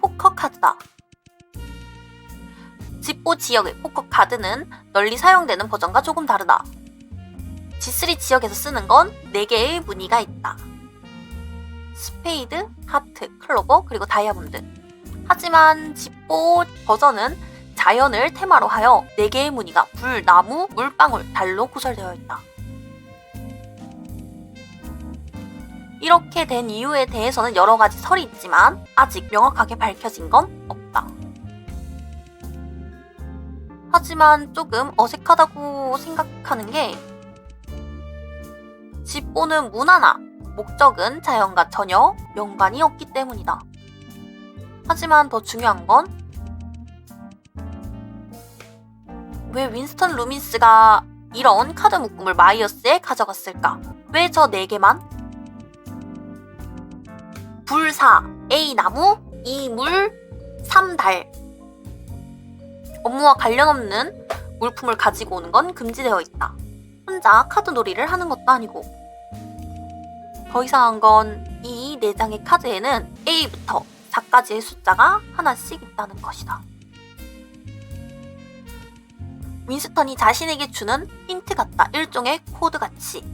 포커 카드다. 집보 지역의 포커 카드는 널리 사용되는 버전과 조금 다르다. G3 지역에서 쓰는 건 4개의 무늬가 있다. 스페이드, 하트, 클로버, 그리고 다이아몬드. 하지만 집보 버전은 자연을 테마로 하여 4개의 무늬가 불, 나무, 물방울, 달로 구성되어 있다. 이렇게 된 이유에 대해서는 여러 가지 설이 있지만 아직 명확하게 밝혀진 건 없다. 하지만 조금 어색하다고 생각하는 게 집보는 문화나 목적은 자연과 전혀 연관이 없기 때문이다. 하지만 더 중요한 건 왜 윈스턴 루민스가 이런 카드 묶음을 마이어스에 가져갔을까? 왜 저 4개만? 불 4, A 나무, 2 물, 3 달. 업무와 관련 없는 물품을 가지고 오는 건 금지되어 있다. 혼자 카드 놀이를 하는 것도 아니고. 더 이상한 건 이 4장의 카드에는 A부터 4까지의 숫자가 하나씩 있다는 것이다. 윈스턴이 자신에게 주는 힌트 같다. 일종의 코드 같이.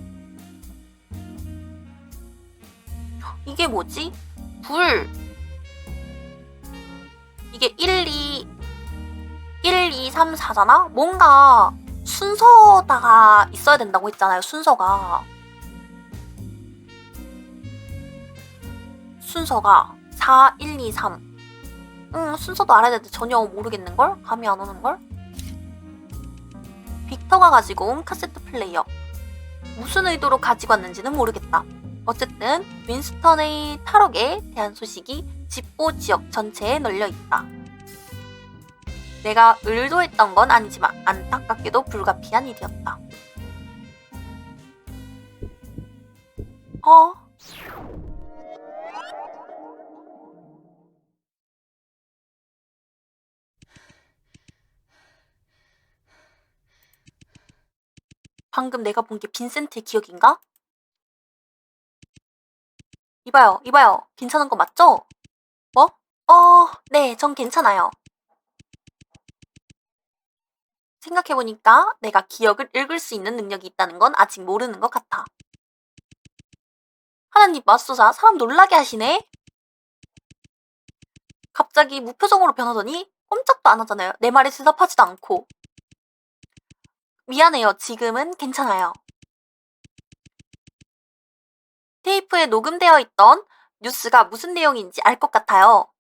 이게 뭐지? 불. 이게 1, 2, 3, 4잖아? 뭔가 순서가 있어야 된다고 했잖아요. 순서가 4, 1, 2, 3. 순서도 알아야 되는데 전혀 모르겠는걸? 감이 안 오는걸? 빅터가 가지고 온 카세트 플레이어. 무슨 의도로 가지고 왔는지는 모르겠다. 어쨌든 윈스턴의 탈옥에 대한 소식이 집보 지역 전체에 널려 있다. 내가 의도했던 건 아니지만 안타깝게도 불가피한 일이었다. 방금 내가 본 게 빈센트의 기억인가? 이봐요. 괜찮은 거 맞죠? 뭐? 네, 전 괜찮아요. 생각해보니까 내가 기억을 읽을 수 있는 능력이 있다는 건 아직 모르는 것 같아. 하나님 맙소사, 사람 놀라게 하시네? 갑자기 무표정으로 변하더니 꼼짝도 안 하잖아요. 내 말에 대답하지도 않고. 미안해요. 지금은 괜찮아요. 테이프에 녹음되어 있던 뉴스가 무슨 내용인지 알 것 같아요.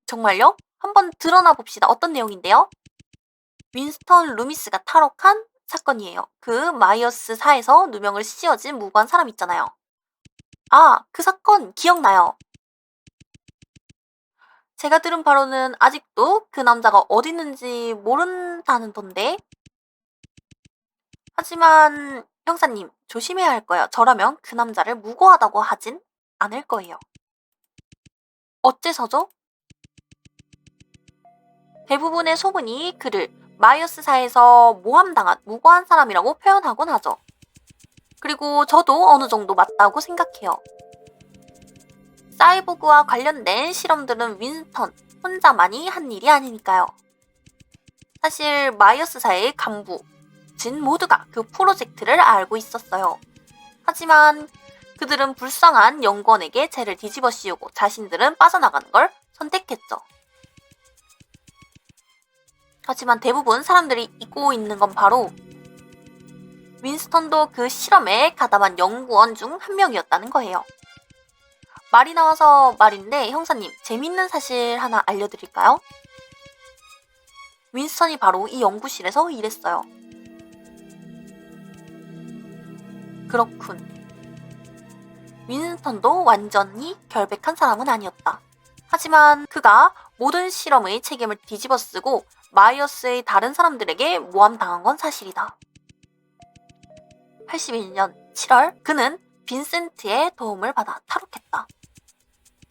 정말요? 한번 드러나 봅시다. 어떤 내용인데요? 윈스턴 루미스가 탈옥한 사건이에요. 그 마이어스4에서 누명을 씌워진 무고한 사람 있잖아요. 아, 그 사건 기억나요. 제가 들은 바로는 아직도 그 남자가 어디 있는지 모른다는던데. 하지만 형사님, 조심해야 할 거예요. 저라면 그 남자를 무고하다고 하진 않을 거예요. 어째서죠? 대부분의 소문이 그를 마이어스사에서 모함당한 무고한 사람이라고 표현하곤 하죠. 그리고 저도 어느 정도 맞다고 생각해요. 사이보그와 관련된 실험들은 윈스턴 혼자만이 한 일이 아니니까요. 사실 마이어스사의 간부 진 모두가 그 프로젝트를 알고 있었어요. 하지만 그들은 불쌍한 연구원에게 죄를 뒤집어 씌우고 자신들은 빠져나가는 걸 선택했죠. 하지만 대부분 사람들이 잊고 있는 건 바로 윈스턴도 그 실험에 가담한 연구원 중 한 명이었다는 거예요. 말이 나와서 말인데 형사님, 재밌는 사실 하나 알려드릴까요? 윈스턴이 바로 이 연구실에서 일했어요. 그렇군. 윈스턴도 완전히 결백한 사람은 아니었다. 하지만 그가 모든 실험의 책임을 뒤집어 쓰고 마이어스의 다른 사람들에게 모함당한 건 사실이다. 81년 7월 그는 빈센트의 도움을 받아 탈옥했다.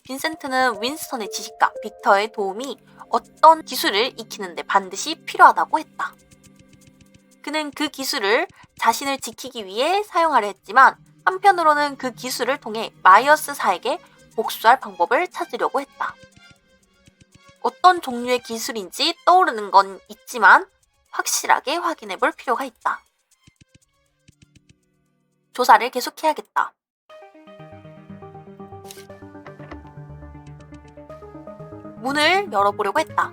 빈센트는 윈스턴의 지식가 빅터의 도움이 어떤 기술을 익히는데 반드시 필요하다고 했다. 그는 그 기술을 자신을 지키기 위해 사용하려 했지만 한편으로는 그 기술을 통해 마이어스사에게 복수할 방법을 찾으려고 했다. 어떤 종류의 기술인지 떠오르는 건 있지만 확실하게 확인해 볼 필요가 있다. 조사를 계속해야겠다. 문을 열어보려고 했다.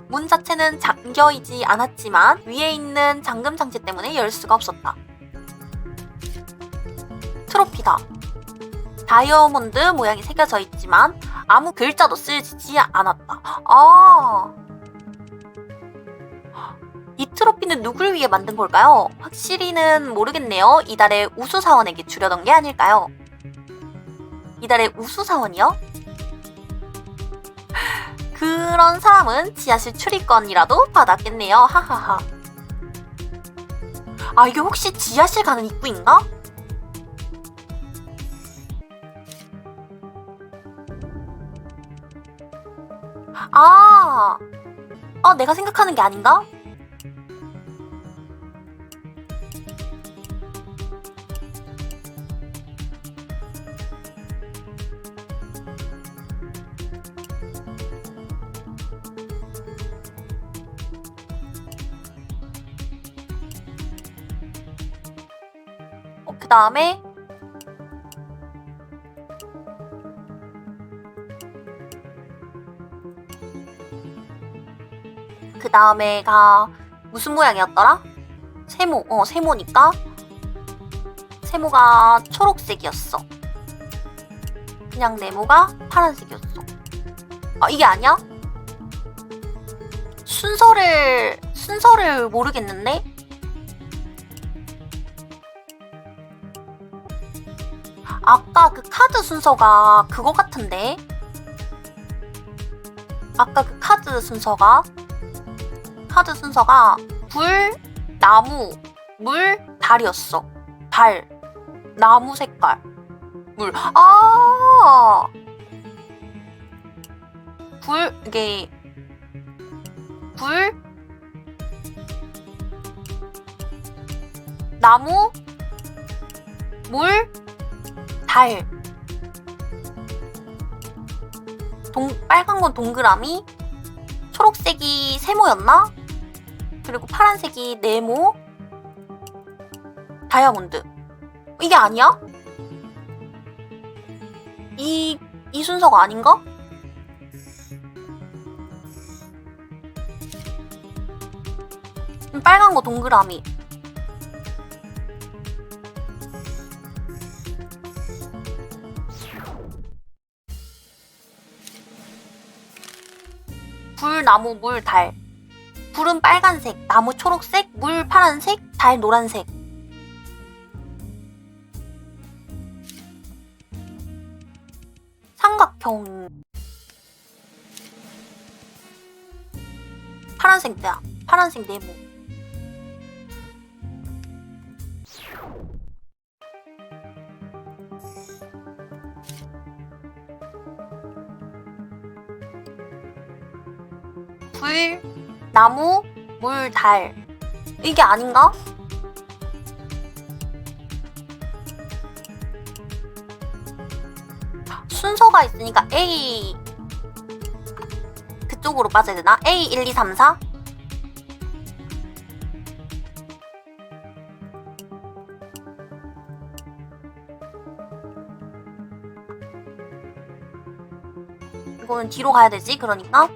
문 자체는 잠겨있지 않았지만 위에 있는 잠금 장치 때문에 열 수가 없었다. 트로피다. 다이아몬드 모양이 새겨져 있지만 아무 글자도 쓰여지지 않았다. 이 트로피는 누굴 위해 만든 걸까요? 확실히는 모르겠네요. 이달의 우수사원에게 주려던 게 아닐까요? 이달의 우수사원이요? 그런 사람은 지하실 출입권이라도 받았겠네요. 하하하. 이게 혹시 지하실 가는 입구인가? 내가 생각하는 게 아닌가? 그 다음에가 무슨 모양이었더라? 세모니까 세모가 초록색이었어. 그냥 네모가 파란색이었어. 이게 아니야? 순서를 모르겠는데? 아까 그 카드 순서가 그거 같은데? 아까 그 카드 순서가 불, 나무, 물, 달이었어. 달, 나무 색깔, 물. 이게 불, 나무, 물, 달. 빨간 건 동그라미, 초록색이 세모였나? 그리고 파란색이 네모, 다이아몬드. 이게 아니야? 이 순서가 아닌가? 빨간 거 동그라미. 불, 나무, 물, 달. 불은 빨간색, 나무 초록색, 물 파란색, 달 노란색. 삼각형. 파란색 뇌야. 파란색 네모. 불, 나무, 물, 달. 이게 아닌가? 순서가 있으니까 A 그쪽으로 빠져야 되나? A 1, 2, 3, 4? 이거는 뒤로 가야 되지, 그러니까.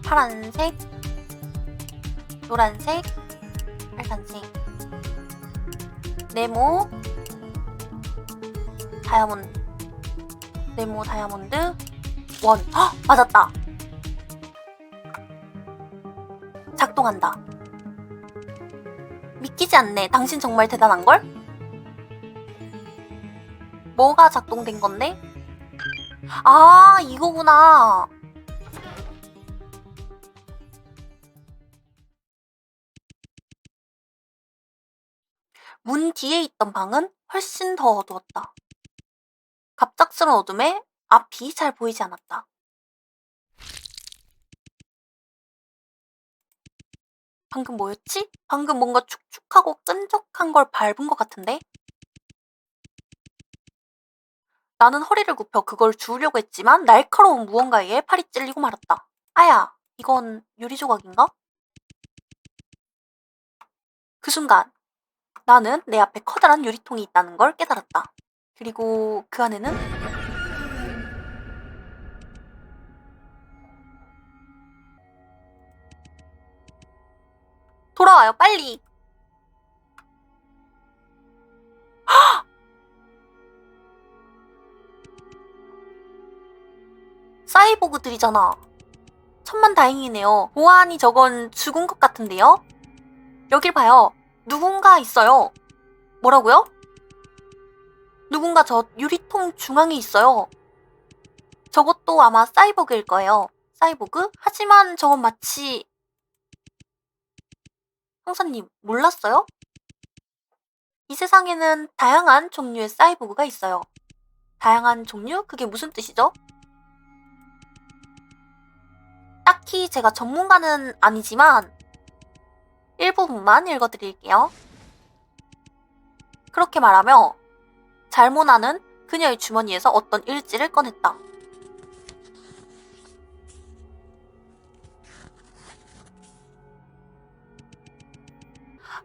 파란색, 노란색, 빨간색, 네모, 다이아몬드, 네모, 다이아몬드, 원. 헉! 맞았다. 작동한다. 믿기지 않네. 당신 정말 대단한걸? 뭐가 작동된 건데? 아, 이거구나. 문 뒤에 있던 방은 훨씬 더 어두웠다. 갑작스런 어둠에 앞이 잘 보이지 않았다. 방금 뭐였지? 방금 뭔가 축축하고 끈적한 걸 밟은 것 같은데? 나는 허리를 굽혀 그걸 주우려고 했지만 날카로운 무언가에 팔이 찔리고 말았다. 아야, 이건 유리 조각인가? 그 순간 나는 내 앞에 커다란 유리통이 있다는 걸 깨달았다. 그리고 그 안에는 돌아와요, 빨리! 사이보그들이잖아. 천만다행이네요. 보아하니 저건 죽은 것 같은데요? 여길 봐요. 누군가 있어요. 뭐라고요? 누군가 저 유리통 중앙에 있어요. 저것도 아마 사이보그일 거예요. 사이보그? 하지만 저건 마치... 형사님, 몰랐어요? 이 세상에는 다양한 종류의 사이보그가 있어요. 다양한 종류? 그게 무슨 뜻이죠? 딱히 제가 전문가는 아니지만 일부분만 읽어드릴게요. 그렇게 말하며 잘모나는 그녀의 주머니에서 어떤 일지를 꺼냈다.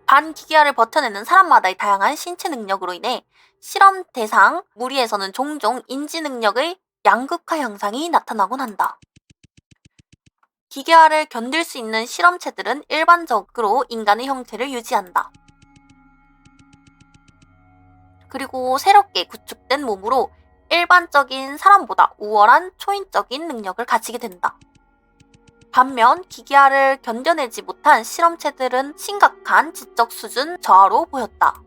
반기계화를 버텨내는 사람마다의 다양한 신체 능력으로 인해 실험 대상 무리에서는 종종 인지 능력의 양극화 현상이 나타나곤 한다. 기계화를 견딜 수 있는 실험체들은 일반적으로 인간의 형태를 유지한다. 그리고 새롭게 구축된 몸으로 일반적인 사람보다 우월한 초인적인 능력을 가지게 된다. 반면 기계화를 견뎌내지 못한 실험체들은 심각한 지적 수준 저하로 보였다.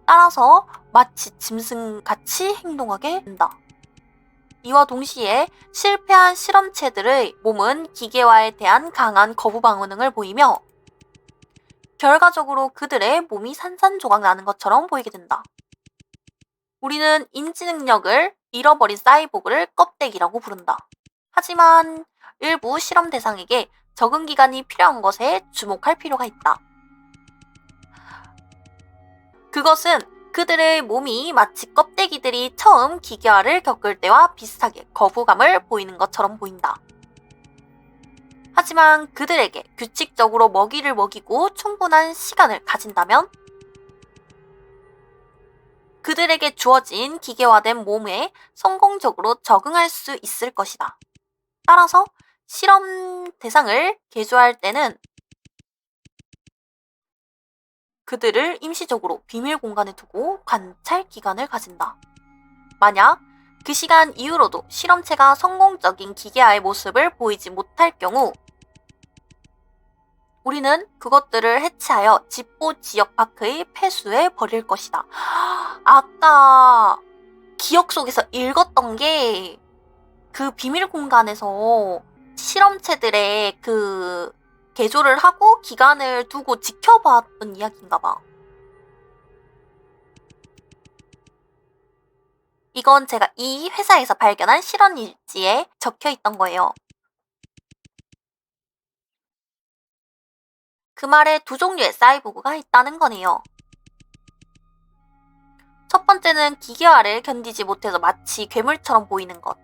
따라서 마치 짐승같이 행동하게 된다. 이와 동시에 실패한 실험체들의 몸은 기계화에 대한 강한 거부 반응을 보이며 결과적으로 그들의 몸이 산산조각 나는 것처럼 보이게 된다. 우리는 인지 능력을 잃어버린 사이보그를 껍데기라고 부른다. 하지만 일부 실험 대상에게 적응 기간이 필요한 것에 주목할 필요가 있다. 그것은 그들의 몸이 마치 껍데기들이 처음 기계화를 겪을 때와 비슷하게 거부감을 보이는 것처럼 보인다. 하지만 그들에게 규칙적으로 먹이를 먹이고 충분한 시간을 가진다면 그들에게 주어진 기계화된 몸에 성공적으로 적응할 수 있을 것이다. 따라서 실험 대상을 개조할 때는 그들을 임시적으로 비밀 공간에 두고 관찰 기간을 가진다. 만약 그 시간 이후로도 실험체가 성공적인 기계화의 모습을 보이지 못할 경우 우리는 그것들을 해체하여 집보 지역 파크의 폐수에 버릴 것이다. 아까 기억 속에서 읽었던 게 그 비밀 공간에서 실험체들의 그 개조를 하고 기간을 두고 지켜봤던 이야기인가 봐. 이건 제가 이 회사에서 발견한 실험 일지에 적혀 있던 거예요. 그 말에 두 종류의 사이보그가 있다는 거네요. 첫 번째는 기계화를 견디지 못해서 마치 괴물처럼 보이는 것.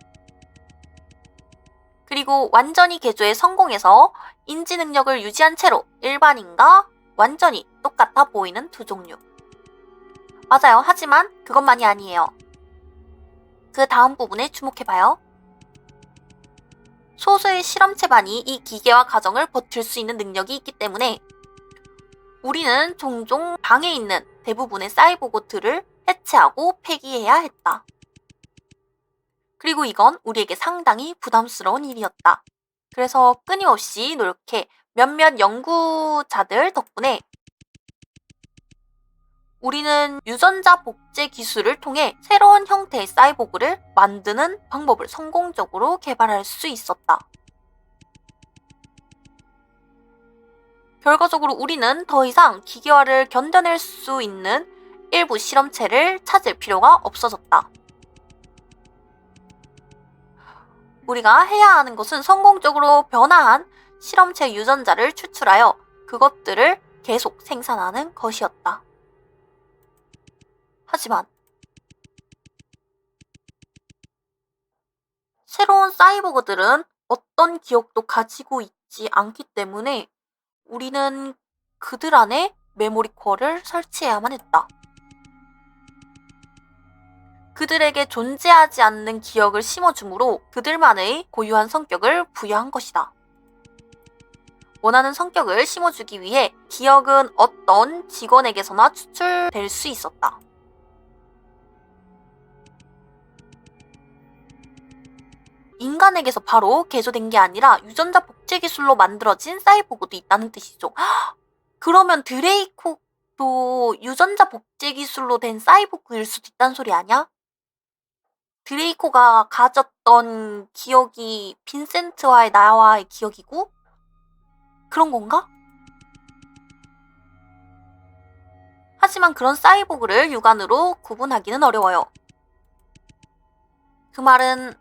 그리고 완전히 개조에 성공해서 인지 능력을 유지한 채로 일반인과 완전히 똑같아 보이는 두 종류. 맞아요. 하지만 그것만이 아니에요. 그 다음 부분에 주목해봐요. 소수의 실험체만이 이 기계화 과정을 버틸 수 있는 능력이 있기 때문에 우리는 종종 방에 있는 대부분의 사이보그들을 해체하고 폐기해야 했다. 그리고 이건 우리에게 상당히 부담스러운 일이었다. 그래서 끊임없이 노력해 몇몇 연구자들 덕분에 우리는 유전자 복제 기술을 통해 새로운 형태의 사이보그를 만드는 방법을 성공적으로 개발할 수 있었다. 결과적으로 우리는 더 이상 기계화를 견뎌낼 수 있는 일부 실험체를 찾을 필요가 없어졌다. 우리가 해야 하는 것은 성공적으로 변화한 실험체 유전자를 추출하여 그것들을 계속 생산하는 것이었다. 하지만 새로운 사이보그들은 어떤 기억도 가지고 있지 않기 때문에 우리는 그들 안에 메모리 코어를 설치해야만 했다. 그들에게 존재하지 않는 기억을 심어주므로 그들만의 고유한 성격을 부여한 것이다. 원하는 성격을 심어주기 위해 기억은 어떤 직원에게서나 추출될 수 있었다. 인간에게서 바로 개조된 게 아니라 유전자 복제 기술로 만들어진 사이보그도 있다는 뜻이죠. 그러면 드레이코도 유전자 복제 기술로 된 사이보그일 수도 있다는 소리 아니야? 드레이코가 가졌던 기억이 빈센트와의 나와의 기억이고 그런 건가? 하지만 그런 사이보그를 육안으로 구분하기는 어려워요. 그 말은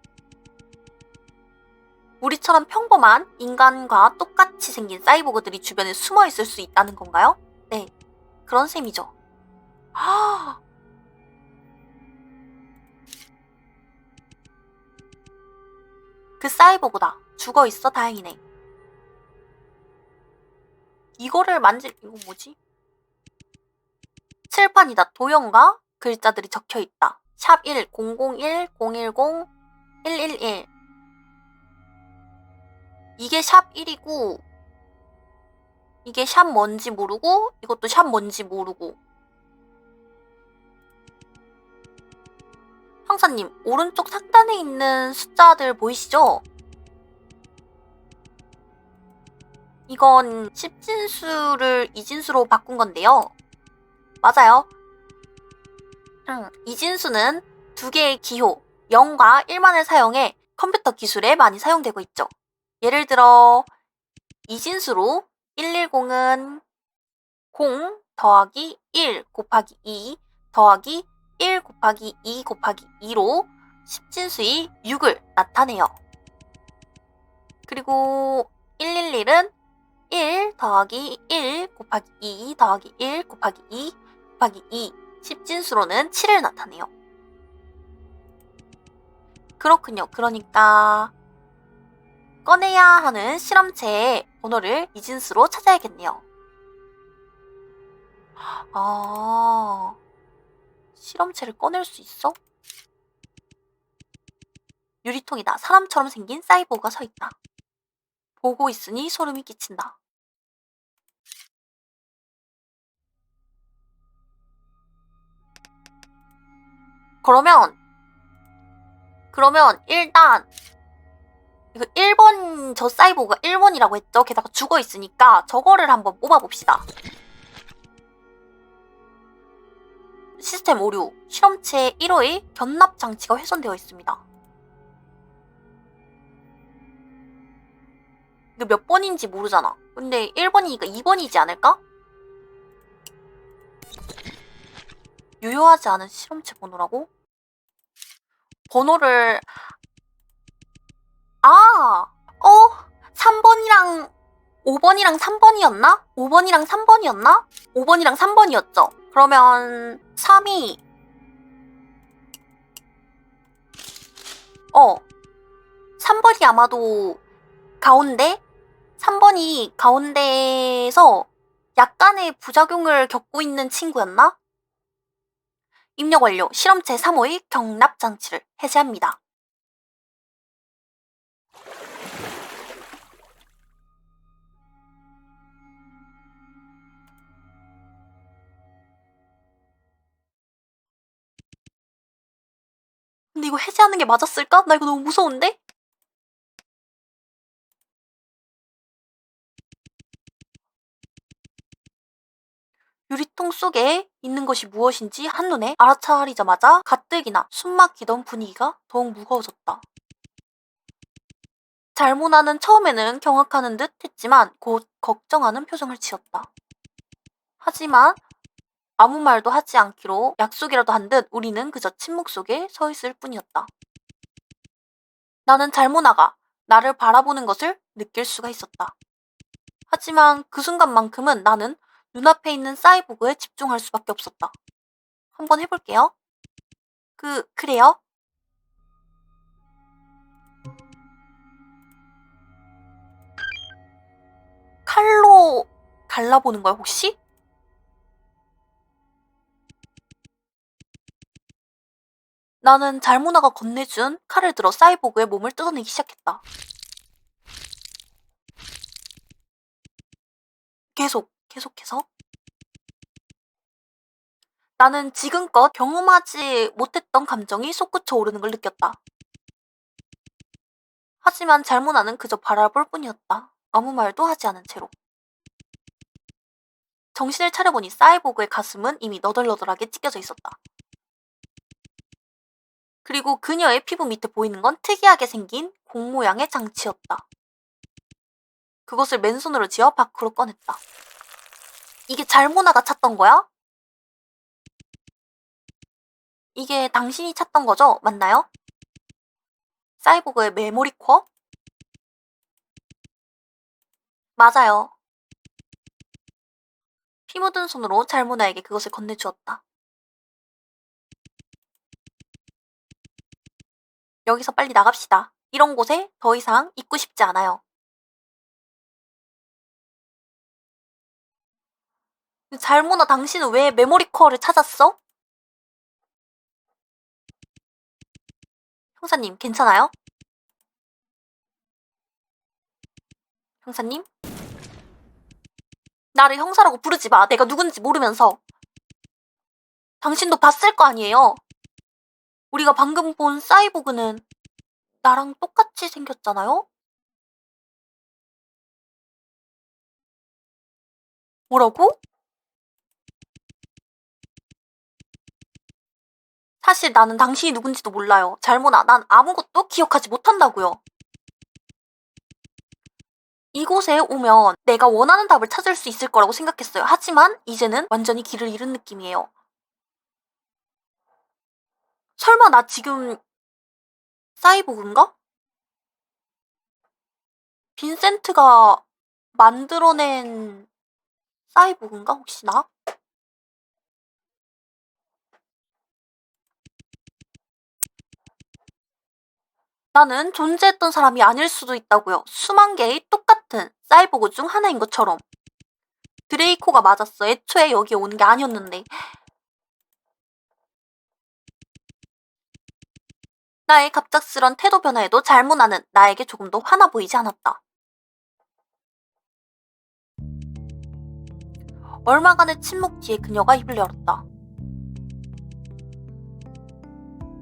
우리처럼 평범한 인간과 똑같이 생긴 사이보그들이 주변에 숨어 있을 수 있다는 건가요? 네, 그런 셈이죠. 그 사이보그다. 죽어 있어. 다행이네. 이거를 이거 뭐지? 칠판이다. 도형과 글자들이 적혀 있다. 샵 1, 001, 010, 111. 이게 샵 1이고 이게 샵 뭔지 모르고 이것도 샵 뭔지 모르고. 형사님, 오른쪽 상단에 있는 숫자들 보이시죠? 이건 10진수를 2진수로 바꾼 건데요. 맞아요. 이진수는 두 개의 기호 0과 1만을 사용해 컴퓨터 기술에 많이 사용되고 있죠. 예를 들어 이진수로 110은 0 더하기 1 곱하기 2 더하기 1 곱하기 2 곱하기 2로 10진수의 6을 나타내요. 그리고 111은 1 더하기 1 곱하기 2 더하기 1 곱하기 2 곱하기 2 10진수로는 7을 나타내요. 그렇군요. 그러니까 꺼내야 하는 실험체의 번호를 이진수로 찾아야겠네요. 실험체를 꺼낼 수 있어? 유리통이다. 사람처럼 생긴 사이보그가 서 있다. 보고 있으니 소름이 끼친다. 그러면 일단 이거 1번 저 사이보그가 1번이라고 했죠? 게다가 죽어 있으니까 저거를 한번 뽑아봅시다. 시스템 오류, 실험체 1호의 견납 장치가 훼손되어 있습니다. 이거 몇 번인지 모르잖아. 근데 1번이니까 2번이지 않을까? 유효하지 않은 실험체 번호라고? 번호를 3번이랑 5번이랑 3번이었나? 5번이랑 3번이었나? 5번이랑 3번이었죠. 그러면 3이 3번이 아마도 가운데? 3번이 가운데에서 약간의 부작용을 겪고 있는 친구였나? 입력 완료. 실험체 3호의 경납 장치를 해제합니다. 근데 이거 해제하는 게 맞았을까? 나 이거 너무 무서운데? 유리통 속에 있는 것이 무엇인지 한눈에 알아차리자마자 가뜩이나 숨막히던 분위기가 더욱 무거워졌다. 잘모나는 처음에는 경악하는 듯 했지만 곧 걱정하는 표정을 지었다. 하지만 아무 말도 하지 않기로 약속이라도 한 듯 우리는 그저 침묵 속에 서 있을 뿐이었다. 나는 잘모나가 나를 바라보는 것을 느낄 수가 있었다. 하지만 그 순간만큼은 나는 눈앞에 있는 사이보그에 집중할 수밖에 없었다. 한번 해볼게요. 그래요? 칼로 갈라보는 거야, 혹시? 나는 잘모나가 건네준 칼을 들어 사이보그의 몸을 뜯어내기 시작했다. 계속해서. 나는 지금껏 경험하지 못했던 감정이 솟구쳐 오르는 걸 느꼈다. 하지만 잘모나는 그저 바라볼 뿐이었다. 아무 말도 하지 않은 채로. 정신을 차려보니 사이보그의 가슴은 이미 너덜너덜하게 찢겨져 있었다. 그리고 그녀의 피부 밑에 보이는 건 특이하게 생긴 공 모양의 장치였다. 그것을 맨손으로 쥐어 밖으로 꺼냈다. 이게 잘모나가 찾던 거야? 이게 당신이 찾던 거죠? 맞나요? 사이보그의 메모리 코어? 맞아요. 피 묻은 손으로 잘모나에게 그것을 건네주었다. 여기서 빨리 나갑시다. 이런 곳에 더 이상 있고 싶지 않아요. 잘모나 당신은 왜 메모리 코어를 찾았어? 형사님, 괜찮아요? 형사님? 나를 형사라고 부르지 마. 내가 누군지 모르면서. 당신도 봤을 거 아니에요. 우리가 방금 본 사이보그는 나랑 똑같이 생겼잖아요? 뭐라고? 사실 나는 당신이 누군지도 몰라요. 잘모나, 난 아무것도 기억하지 못한다고요. 이곳에 오면 내가 원하는 답을 찾을 수 있을 거라고 생각했어요. 하지만 이제는 완전히 길을 잃은 느낌이에요. 설마 나 지금 사이보그인가? 빈센트가 만들어낸 사이보그인가 혹시 나? 나는 존재했던 사람이 아닐 수도 있다고요. 수만 개의 똑같은 사이보그 중 하나인 것처럼. 드레이코가 맞았어. 애초에 여기에 오는 게 아니었는데. 나의 갑작스런 태도 변화에도 잘모나는 나에게 조금 더 화나 보이지 않았다. 얼마간의 침묵 뒤에 그녀가 입을 열었다.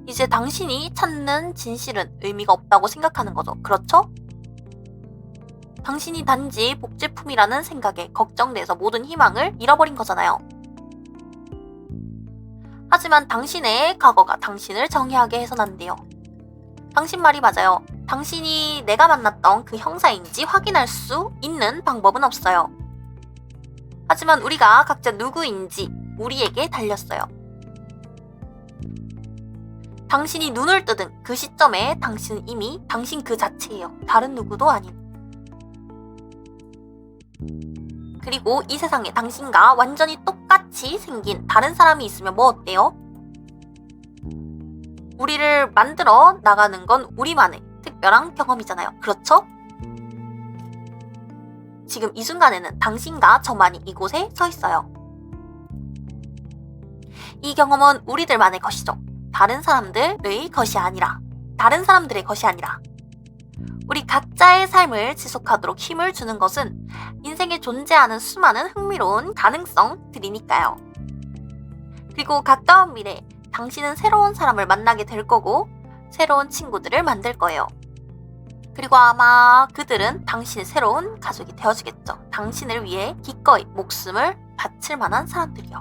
이제 당신이 찾는 진실은 의미가 없다고 생각하는 거죠. 그렇죠? 당신이 단지 복제품이라는 생각에 걱정돼서 모든 희망을 잃어버린 거잖아요. 하지만 당신의 과거가 당신을 정의하게 해선 안 돼요. 당신 말이 맞아요. 당신이 내가 만났던 그 형사인지 확인할 수 있는 방법은 없어요. 하지만 우리가 각자 누구인지 우리에게 달렸어요. 당신이 눈을 뜨든 그 시점에 당신은 이미 당신 그 자체예요. 다른 누구도 아닌. 그리고 이 세상에 당신과 완전히 똑같이 생긴 다른 사람이 있으면 뭐 어때요? 우리를 만들어 나가는 건 우리만의 특별한 경험이잖아요. 그렇죠? 지금 이 순간에는 당신과 저만이 이곳에 서 있어요. 이 경험은 우리들만의 것이죠. 다른 사람들의 것이 아니라, 다른 사람들의 것이 아니라 우리 각자의 삶을 지속하도록 힘을 주는 것은 인생에 존재하는 수많은 흥미로운 가능성들이니까요. 그리고 가까운 미래, 당신은 새로운 사람을 만나게 될 거고 새로운 친구들을 만들 거예요. 그리고 아마 그들은 당신의 새로운 가족이 되어주겠죠. 당신을 위해 기꺼이 목숨을 바칠 만한 사람들이요.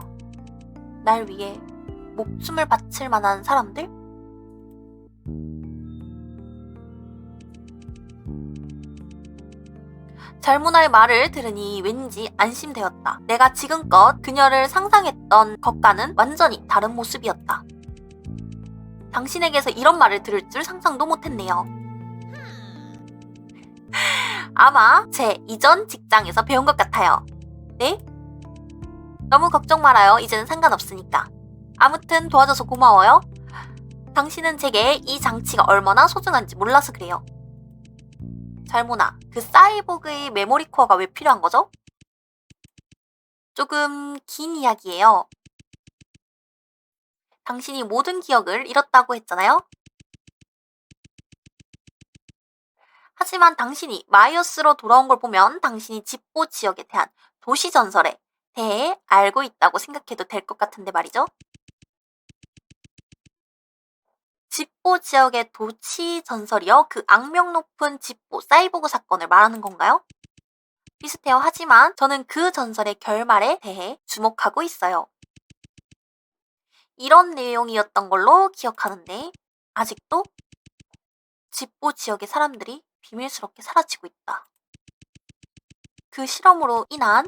날 위해 목숨을 바칠 만한 사람들? 잘문화의 말을 들으니 왠지 안심되었다. 내가 지금껏 그녀를 상상했던 것과는 완전히 다른 모습이었다. 당신에게서 이런 말을 들을 줄 상상도 못했네요. 아마 제 이전 직장에서 배운 것 같아요. 네? 너무 걱정 말아요. 이제는 상관없으니까. 아무튼 도와줘서 고마워요. 당신은 제게 이 장치가 얼마나 소중한지 몰라서 그래요. 잘모나, 그 사이보그의 메모리 코어가 왜 필요한 거죠? 조금 긴 이야기예요. 당신이 모든 기억을 잃었다고 했잖아요? 하지만 당신이 마이어스로 돌아온 걸 보면 당신이 집보 지역에 대한 도시 전설에 대해 알고 있다고 생각해도 될 것 같은데 말이죠. 집보 지역의 도시 전설이요? 그 악명 높은 집보 사이보그 사건을 말하는 건가요? 비슷해요. 하지만 저는 그 전설의 결말에 대해 주목하고 있어요. 이런 내용이었던 걸로 기억하는데 아직도 집보 지역의 사람들이 비밀스럽게 사라지고 있다. 그 실험으로 인한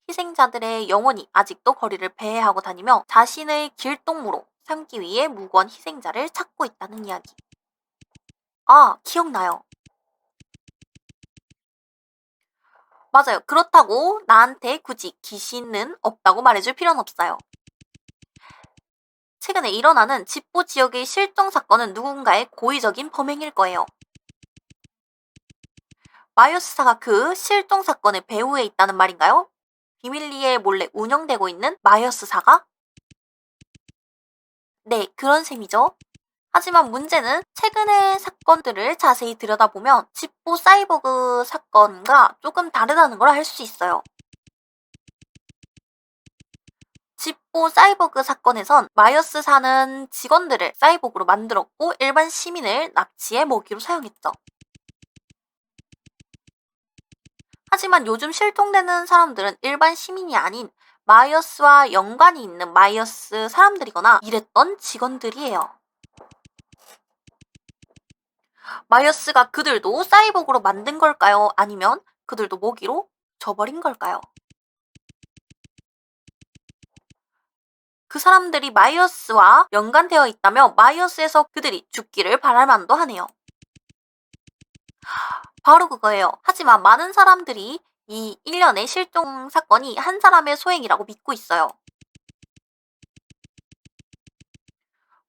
희생자들의 영혼이 아직도 거리를 배회하고 다니며 자신의 길동무로 삼기 위해 무고한 희생자를 찾고 있다는 이야기. 아, 기억나요. 맞아요. 그렇다고 나한테 굳이 귀신은 없다고 말해줄 필요는 없어요. 최근에 일어나는 집보 지역의 실종 사건은 누군가의 고의적인 범행일 거예요. 마이어스사가 그 실종 사건의 배후에 있다는 말인가요? 비밀리에 몰래 운영되고 있는 마이어스사가? 네, 그런 셈이죠. 하지만 문제는 최근의 사건들을 자세히 들여다보면 집보 사이버그 사건과 조금 다르다는 걸 알 수 있어요. 집보 사이버그 사건에선 마이어스사는 직원들을 사이버그로 만들었고 일반 시민을 납치해 먹이로 사용했죠. 하지만 요즘 실종되는 사람들은 일반 시민이 아닌 마이어스와 연관이 있는 마이어스 사람들이거나 일했던 직원들이에요. 마이어스가 그들도 사이보그로 만든 걸까요? 아니면 그들도 먹이로 줘버린 걸까요? 그 사람들이 마이어스와 연관되어 있다며 마이어스에서 그들이 죽기를 바랄 만도 하네요. 바로 그거예요. 하지만 많은 사람들이 이 일련의 실종 사건이 한 사람의 소행이라고 믿고 있어요.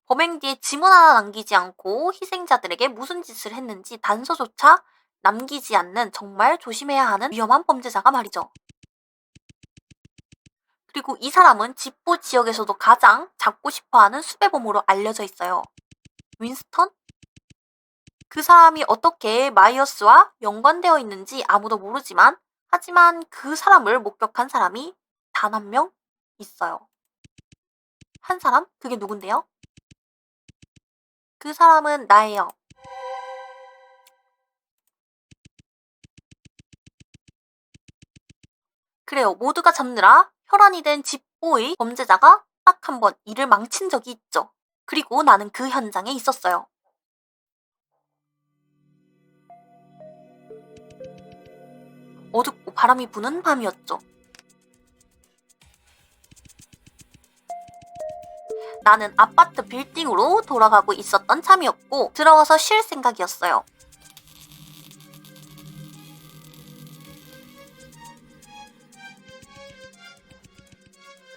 범행 뒤에 지문 하나 남기지 않고 희생자들에게 무슨 짓을 했는지 단서조차 남기지 않는 정말 조심해야 하는 위험한 범죄자가 말이죠. 그리고 이 사람은 집보 지역에서도 가장 잡고 싶어하는 수배범으로 알려져 있어요. 윈스턴? 그 사람이 어떻게 마이어스와 연관되어 있는지 아무도 모르지만 하지만 그 사람을 목격한 사람이 단 한 명 있어요. 한 사람? 그게 누군데요? 그 사람은 나예요. 그래요. 모두가 잡느라 혈안이 된 집보의 범죄자가 딱 한 번 일을 망친 적이 있죠. 그리고 나는 그 현장에 있었어요. 어둡고 바람이 부는 밤이었죠. 나는 아파트 빌딩으로 돌아가고 있었던 참이었고 들어가서 쉴 생각이었어요.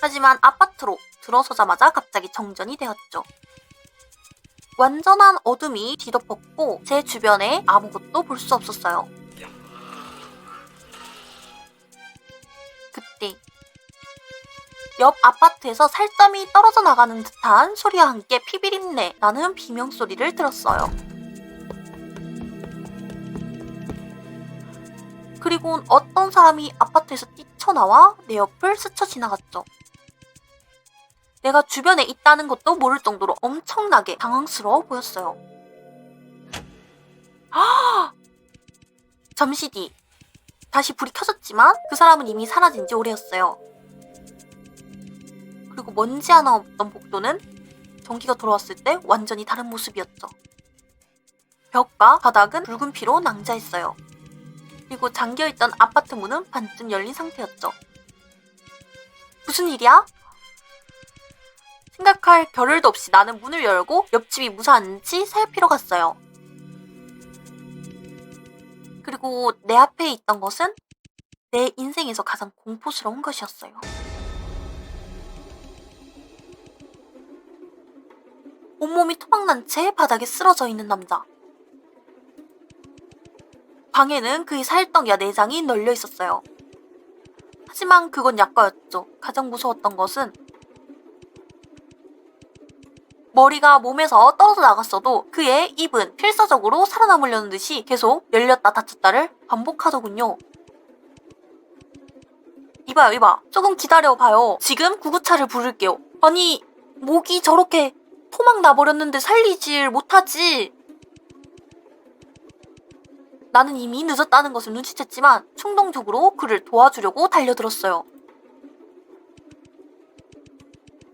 하지만 아파트로 들어서자마자 갑자기 정전이 되었죠. 완전한 어둠이 뒤덮었고 제 주변에 아무것도 볼 수 없었어요. 그때 옆 아파트에서 살점이 떨어져 나가는 듯한 소리와 함께 피비린내 나는 비명소리를 들었어요. 그리고 어떤 사람이 아파트에서 뛰쳐나와 내 옆을 스쳐 지나갔죠. 내가 주변에 있다는 것도 모를 정도로 엄청나게 당황스러워 보였어요. 잠시 뒤 다시 불이 켜졌지만 그 사람은 이미 사라진 지 오래였어요. 그리고 먼지 하나 없던 복도는 전기가 돌아왔을 때 완전히 다른 모습이었죠. 벽과 바닥은 붉은 피로 낭자했어요. 그리고 잠겨있던 아파트 문은 반쯤 열린 상태였죠. 무슨 일이야? 생각할 겨를도 없이 나는 문을 열고 옆집이 무사한지 살피러 갔어요. 그리고 내 앞에 있던 것은 내 인생에서 가장 공포스러운 것이었어요. 온몸이 토막난 채 바닥에 쓰러져 있는 남자. 방에는 그의 살덩이와 내장이 널려 있었어요. 하지만 그건 약과였죠. 가장 무서웠던 것은 머리가 몸에서 떨어져 나갔어도 그의 입은 필사적으로 살아남으려는 듯이 계속 열렸다 닫혔다를 반복하더군요. 이봐요, 이봐. 조금 기다려봐요. 지금 구급차를 부를게요. 아니, 목이 저렇게 토막 나버렸는데 살리질 못하지. 나는 이미 늦었다는 것을 눈치챘지만 충동적으로 그를 도와주려고 달려들었어요.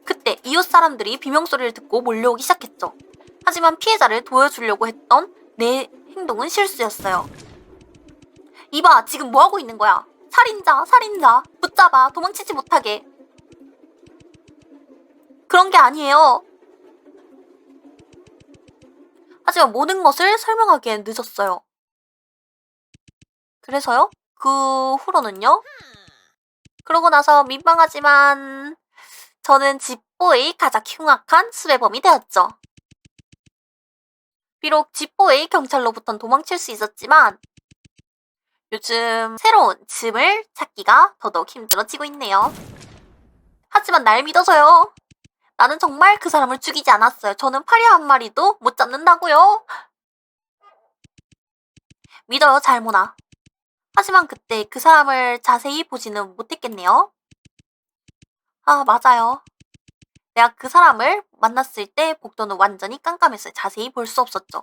그때 이웃 사람들이 비명소리를 듣고 몰려오기 시작했죠. 하지만 피해자를 도와주려고 했던 내 행동은 실수였어요. 이봐, 지금 뭐하고 있는 거야? 살인자, 붙잡아, 도망치지 못하게. 그런 게 아니에요. 하지만 모든 것을 설명하기엔 늦었어요. 그래서요? 그 후로는요? 그러고 나서 민망하지만 저는 집보의 가장 흉악한 수배범이 되었죠. 비록 집보의 경찰로부턴 도망칠 수 있었지만 요즘 새로운 짐을 찾기가 더더욱 힘들어지고 있네요. 하지만 날 믿어줘요. 나는 정말 그 사람을 죽이지 않았어요. 저는 파리 한 마리도 못 잡는다고요. 믿어요, 잘모나. 하지만 그때 그 사람을 자세히 보지는 못했겠네요. 아, 맞아요. 내가 그 사람을 만났을 때 복도는 완전히 깜깜했어요. 자세히 볼 수 없었죠.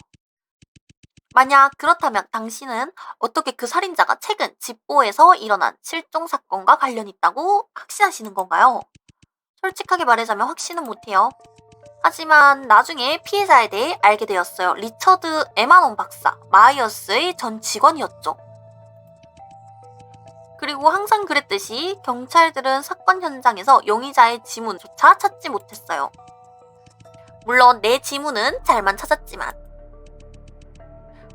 만약 그렇다면 당신은 어떻게 그 살인자가 최근 집보에서 일어난 실종 사건과 관련이 있다고 확신하시는 건가요? 솔직하게 말하자면 확신은 못해요. 하지만 나중에 피해자에 대해 알게 되었어요. 리처드 에마논 박사, 마이어스의 전 직원이었죠. 그리고 항상 그랬듯이 경찰들은 사건 현장에서 용의자의 지문조차 찾지 못했어요. 물론 내 지문은 잘만 찾았지만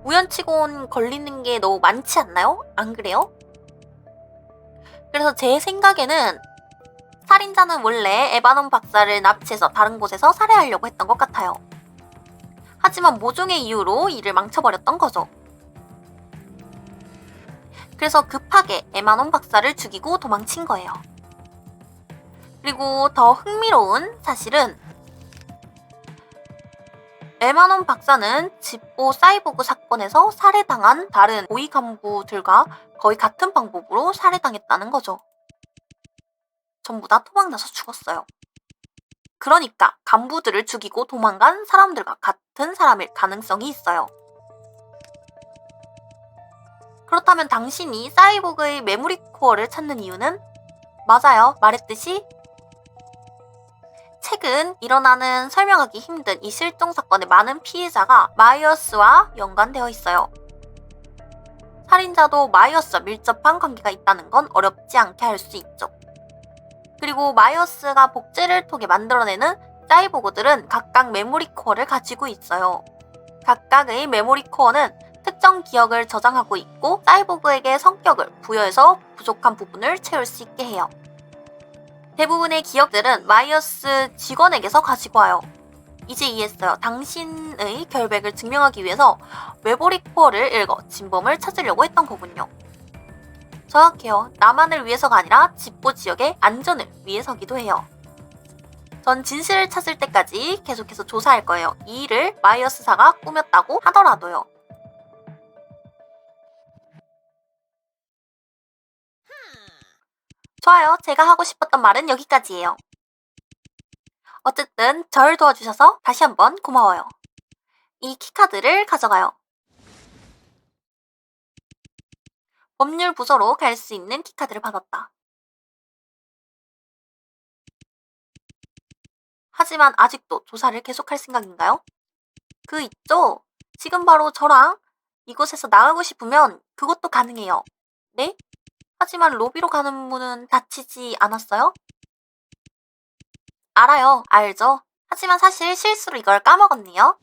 우연치곤 걸리는 게 너무 많지 않나요? 안 그래요? 그래서 제 생각에는 살인자는 원래 에바논 박사를 납치해서 다른 곳에서 살해하려고 했던 것 같아요. 하지만 모종의 이유로 일을 망쳐버렸던 거죠. 그래서 급하게 에마논 박사를 죽이고 도망친 거예요. 그리고 더 흥미로운 사실은 에마논 박사는 집보 사이보그 사건에서 살해당한 다른 고위 간부들과 거의 같은 방법으로 살해당했다는 거죠. 전부 다 토막나서 죽었어요. 그러니까 간부들을 죽이고 도망간 사람들과 같은 사람일 가능성이 있어요. 그렇다면 당신이 사이보그의 메모리 코어를 찾는 이유는? 맞아요. 말했듯이 최근 일어나는 설명하기 힘든 이 실종 사건의 많은 피해자가 마이어스와 연관되어 있어요. 살인자도 마이어스와 밀접한 관계가 있다는 건 어렵지 않게 알 수 있죠. 그리고 마이어스가 복제를 통해 만들어내는 사이보그들은 각각 메모리 코어를 가지고 있어요. 각각의 메모리 코어는 특정 기억을 저장하고 있고 사이보그에게 성격을 부여해서 부족한 부분을 채울 수 있게 해요. 대부분의 기억들은 마이어스 직원에게서 가지고 와요. 이제 이해했어요. 당신의 결백을 증명하기 위해서 메모리 코어를 읽어 진범을 찾으려고 했던 거군요. 정확해요. 나만을 위해서가 아니라 집보 지역의 안전을 위해서기도 해요. 전 진실을 찾을 때까지 계속해서 조사할 거예요. 이 일을 마이어스사가 꾸몄다고 하더라도요. 좋아요. 제가 하고 싶었던 말은 여기까지예요. 어쨌든 절 도와주셔서 다시 한번 고마워요. 이 키카드를 가져가요. 법률 부서로 갈 수 있는 키카드를 받았다. 하지만 아직도 조사를 계속할 생각인가요? 그 있죠? 지금 바로 저랑 이곳에서 나가고 싶으면 그것도 가능해요. 네? 하지만 로비로 가는 문은 닫히지 않았어요? 알아요. 알죠. 하지만 사실 실수로 이걸 까먹었네요.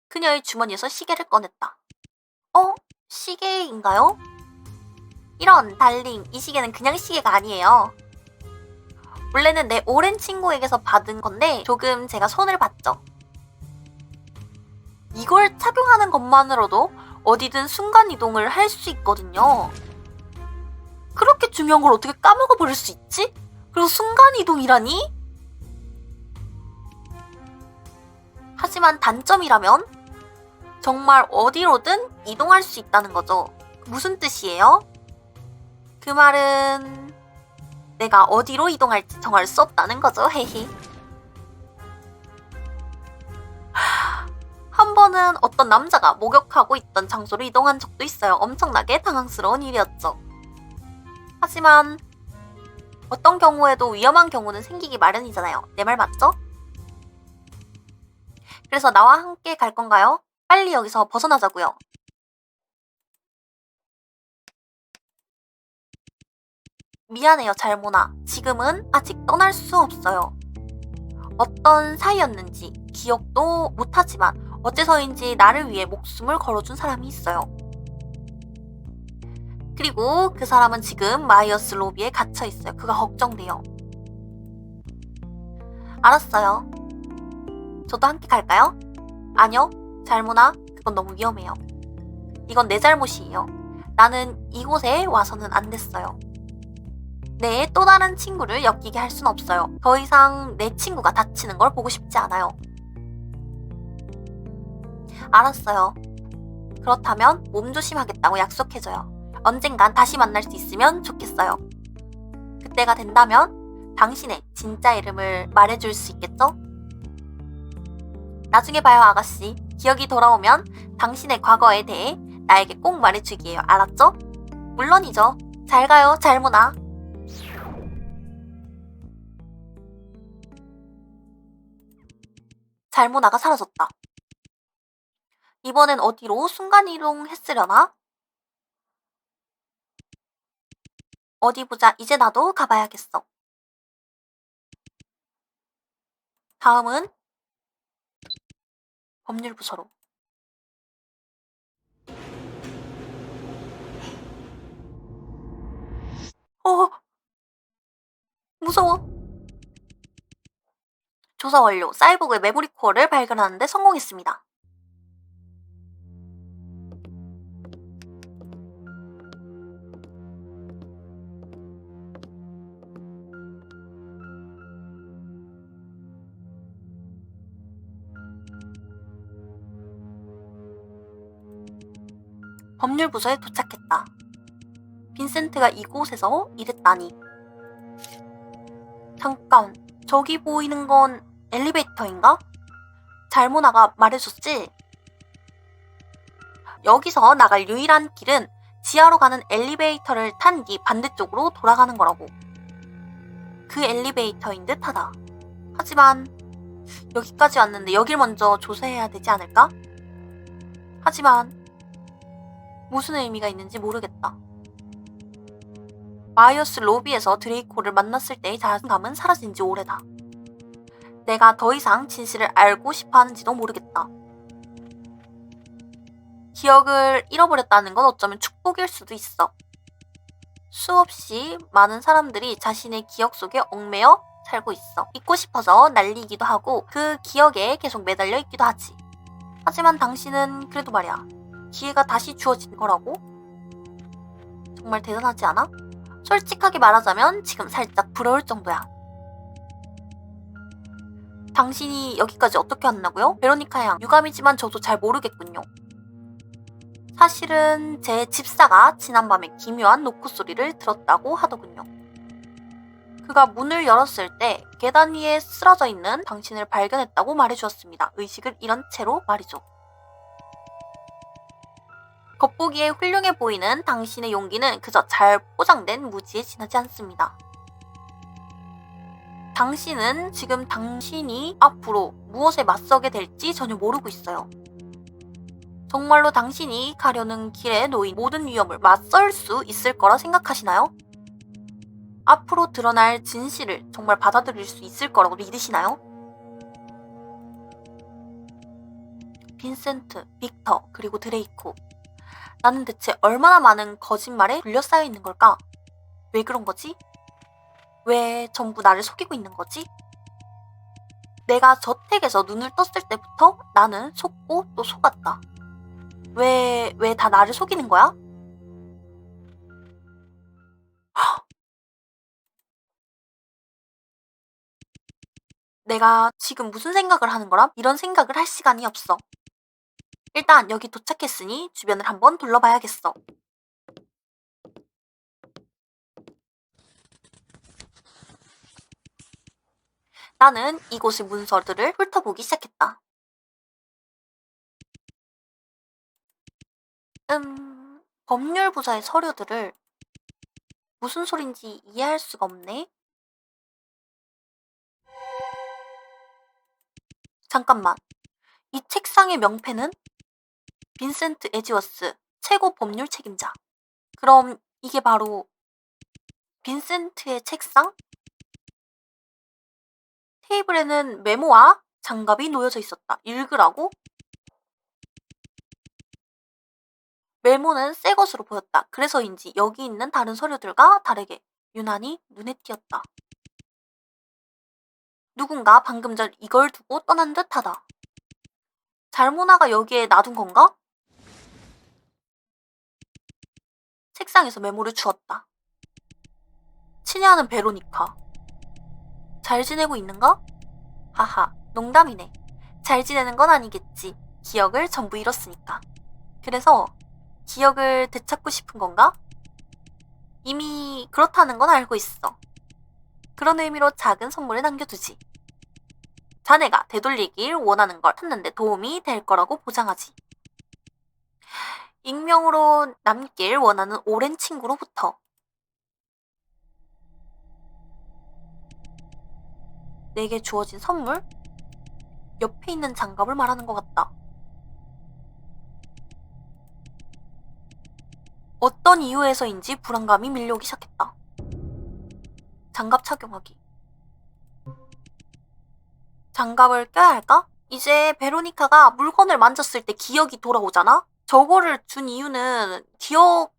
그녀의 주머니에서 시계를 꺼냈다. 시계인가요? 이런, 달링, 이 시계는 그냥 시계가 아니에요. 원래는 내 오랜 친구에게서 받은 건데 조금 제가 손을 봤죠. 이걸 착용하는 것만으로도 어디든 순간이동을 할 수 있거든요. 그렇게 중요한 걸 어떻게 까먹어버릴 수 있지? 그리고 순간이동이라니? 하지만 단점이라면 정말 어디로든 이동할 수 있다는 거죠. 무슨 뜻이에요? 그 말은 내가 어디로 이동할지 정할 수 없다는 거죠. 헤헤. 한 번은 어떤 남자가 목욕하고 있던 장소로 이동한 적도 있어요. 엄청나게 당황스러운 일이었죠. 하지만 어떤 경우에도 위험한 경우는 생기기 마련이잖아요. 내 말 맞죠? 그래서 나와 함께 갈 건가요? 빨리 여기서 벗어나자고요. 미안해요, 잘모나. 지금은 아직 떠날 수 없어요. 어떤 사이였는지 기억도 못하지만 어째서인지 나를 위해 목숨을 걸어준 사람이 있어요. 그리고 그 사람은 지금 마이어스 로비에 갇혀 있어요. 그가 걱정돼요. 알았어요. 저도 함께 갈까요? 아니요, 잘모나. 그건 너무 위험해요. 이건 내 잘못이에요. 나는 이곳에 와서는 안 됐어요. 내 또 다른 친구를 엮이게 할 순 없어요. 더 이상 내 친구가 다치는 걸 보고 싶지 않아요. 알았어요. 그렇다면 몸조심하겠다고 약속해줘요. 언젠간 다시 만날 수 있으면 좋겠어요. 그때가 된다면 당신의 진짜 이름을 말해줄 수 있겠죠? 나중에 봐요, 아가씨. 기억이 돌아오면 당신의 과거에 대해 나에게 꼭 말해주기예요. 알았죠? 물론이죠. 잘 가요, 잘모나. 잘모나가 사라졌다. 이번엔 어디로 순간이동 했으려나? 어디 보자. 이제 나도 가봐야겠어. 다음은 법률부서로. 무서워. 조사 완료. 사이보그의 메모리 코어를 발견하는데 성공했습니다. 법률부서에 도착했다. 빈센트가 이곳에서 일했다니. 잠깐, 저기 보이는 건 엘리베이터인가? 잘모나가 말해줬지? 여기서 나갈 유일한 길은 지하로 가는 엘리베이터를 탄 뒤 반대쪽으로 돌아가는 거라고. 그 엘리베이터인 듯하다. 하지만 여기까지 왔는데 여길 먼저 조사해야 되지 않을까? 하지만 무슨 의미가 있는지 모르겠다. 마이어스 로비에서 드레이코를 만났을 때의 자신감은 사라진 지 오래다. 내가 더 이상 진실을 알고 싶어 하는지도 모르겠다. 기억을 잃어버렸다는 건 어쩌면 축복일 수도 있어. 수없이 많은 사람들이 자신의 기억 속에 얽매여 살고 있어. 잊고 싶어서 날리기도 하고 그 기억에 계속 매달려 있기도 하지. 하지만 당신은 그래도 말이야. 기회가 다시 주어진 거라고? 정말 대단하지 않아? 솔직하게 말하자면 지금 살짝 부러울 정도야. 당신이 여기까지 어떻게 왔나고요? 베로니카 양, 유감이지만 저도 잘 모르겠군요. 사실은 제 집사가 지난밤에 기묘한 노크 소리를 들었다고 하더군요. 그가 문을 열었을 때 계단 위에 쓰러져 있는 당신을 발견했다고 말해주었습니다. 의식을 잃은 채로 말이죠. 겉보기에 훌륭해 보이는 당신의 용기는 그저 잘 포장된 무지에 지나지 않습니다. 당신은 지금 당신이 앞으로 무엇에 맞서게 될지 전혀 모르고 있어요. 정말로 당신이 가려는 길에 놓인 모든 위험을 맞설 수 있을 거라 생각하시나요? 앞으로 드러날 진실을 정말 받아들일 수 있을 거라고 믿으시나요? 빈센트, 빅터, 그리고 드레이코. 나는 대체 얼마나 많은 거짓말에 둘러싸여 있는 걸까? 왜 그런 거지? 왜 전부 나를 속이고 있는 거지? 내가 저택에서 눈을 떴을 때부터 나는 속고 또 속았다. 왜 다 나를 속이는 거야? 내가 지금 무슨 생각을 하는 거람? 이런 생각을 할 시간이 없어. 일단 여기 도착했으니 주변을 한번 둘러봐야겠어. 나는 이곳의 문서들을 훑어보기 시작했다. 법률부서의 서류들을 무슨 소린지 이해할 수가 없네. 잠깐만. 이 책상의 명패는 빈센트 에지워스, 최고 법률 책임자. 그럼 이게 바로 빈센트의 책상? 테이블에는 메모와 장갑이 놓여져 있었다. 읽으라고? 메모는 새 것으로 보였다. 그래서인지 여기 있는 다른 서류들과 다르게 유난히 눈에 띄었다. 누군가 방금 전 이걸 두고 떠난 듯하다. 잘모나가 여기에 놔둔 건가? 책상에서 메모를 주었다. 친애하는 베로니카. 잘 지내고 있는가? 하하, 농담이네. 잘 지내는 건 아니겠지. 기억을 전부 잃었으니까. 그래서 기억을 되찾고 싶은 건가? 이미 그렇다는 건 알고 있어. 그런 의미로 작은 선물을 남겨두지. 자네가 되돌리길 원하는 걸 찾는데 도움이 될 거라고 보장하지. 익명으로 남길 원하는 오랜 친구로부터. 내게 주어진 선물? 옆에 있는 장갑을 말하는 것 같다. 어떤 이유에서인지 불안감이 밀려오기 시작했다. 장갑 착용하기. 장갑을 껴야 할까? 이제 베로니카가 물건을 만졌을 때 기억이 돌아오잖아? 저거를 준 이유는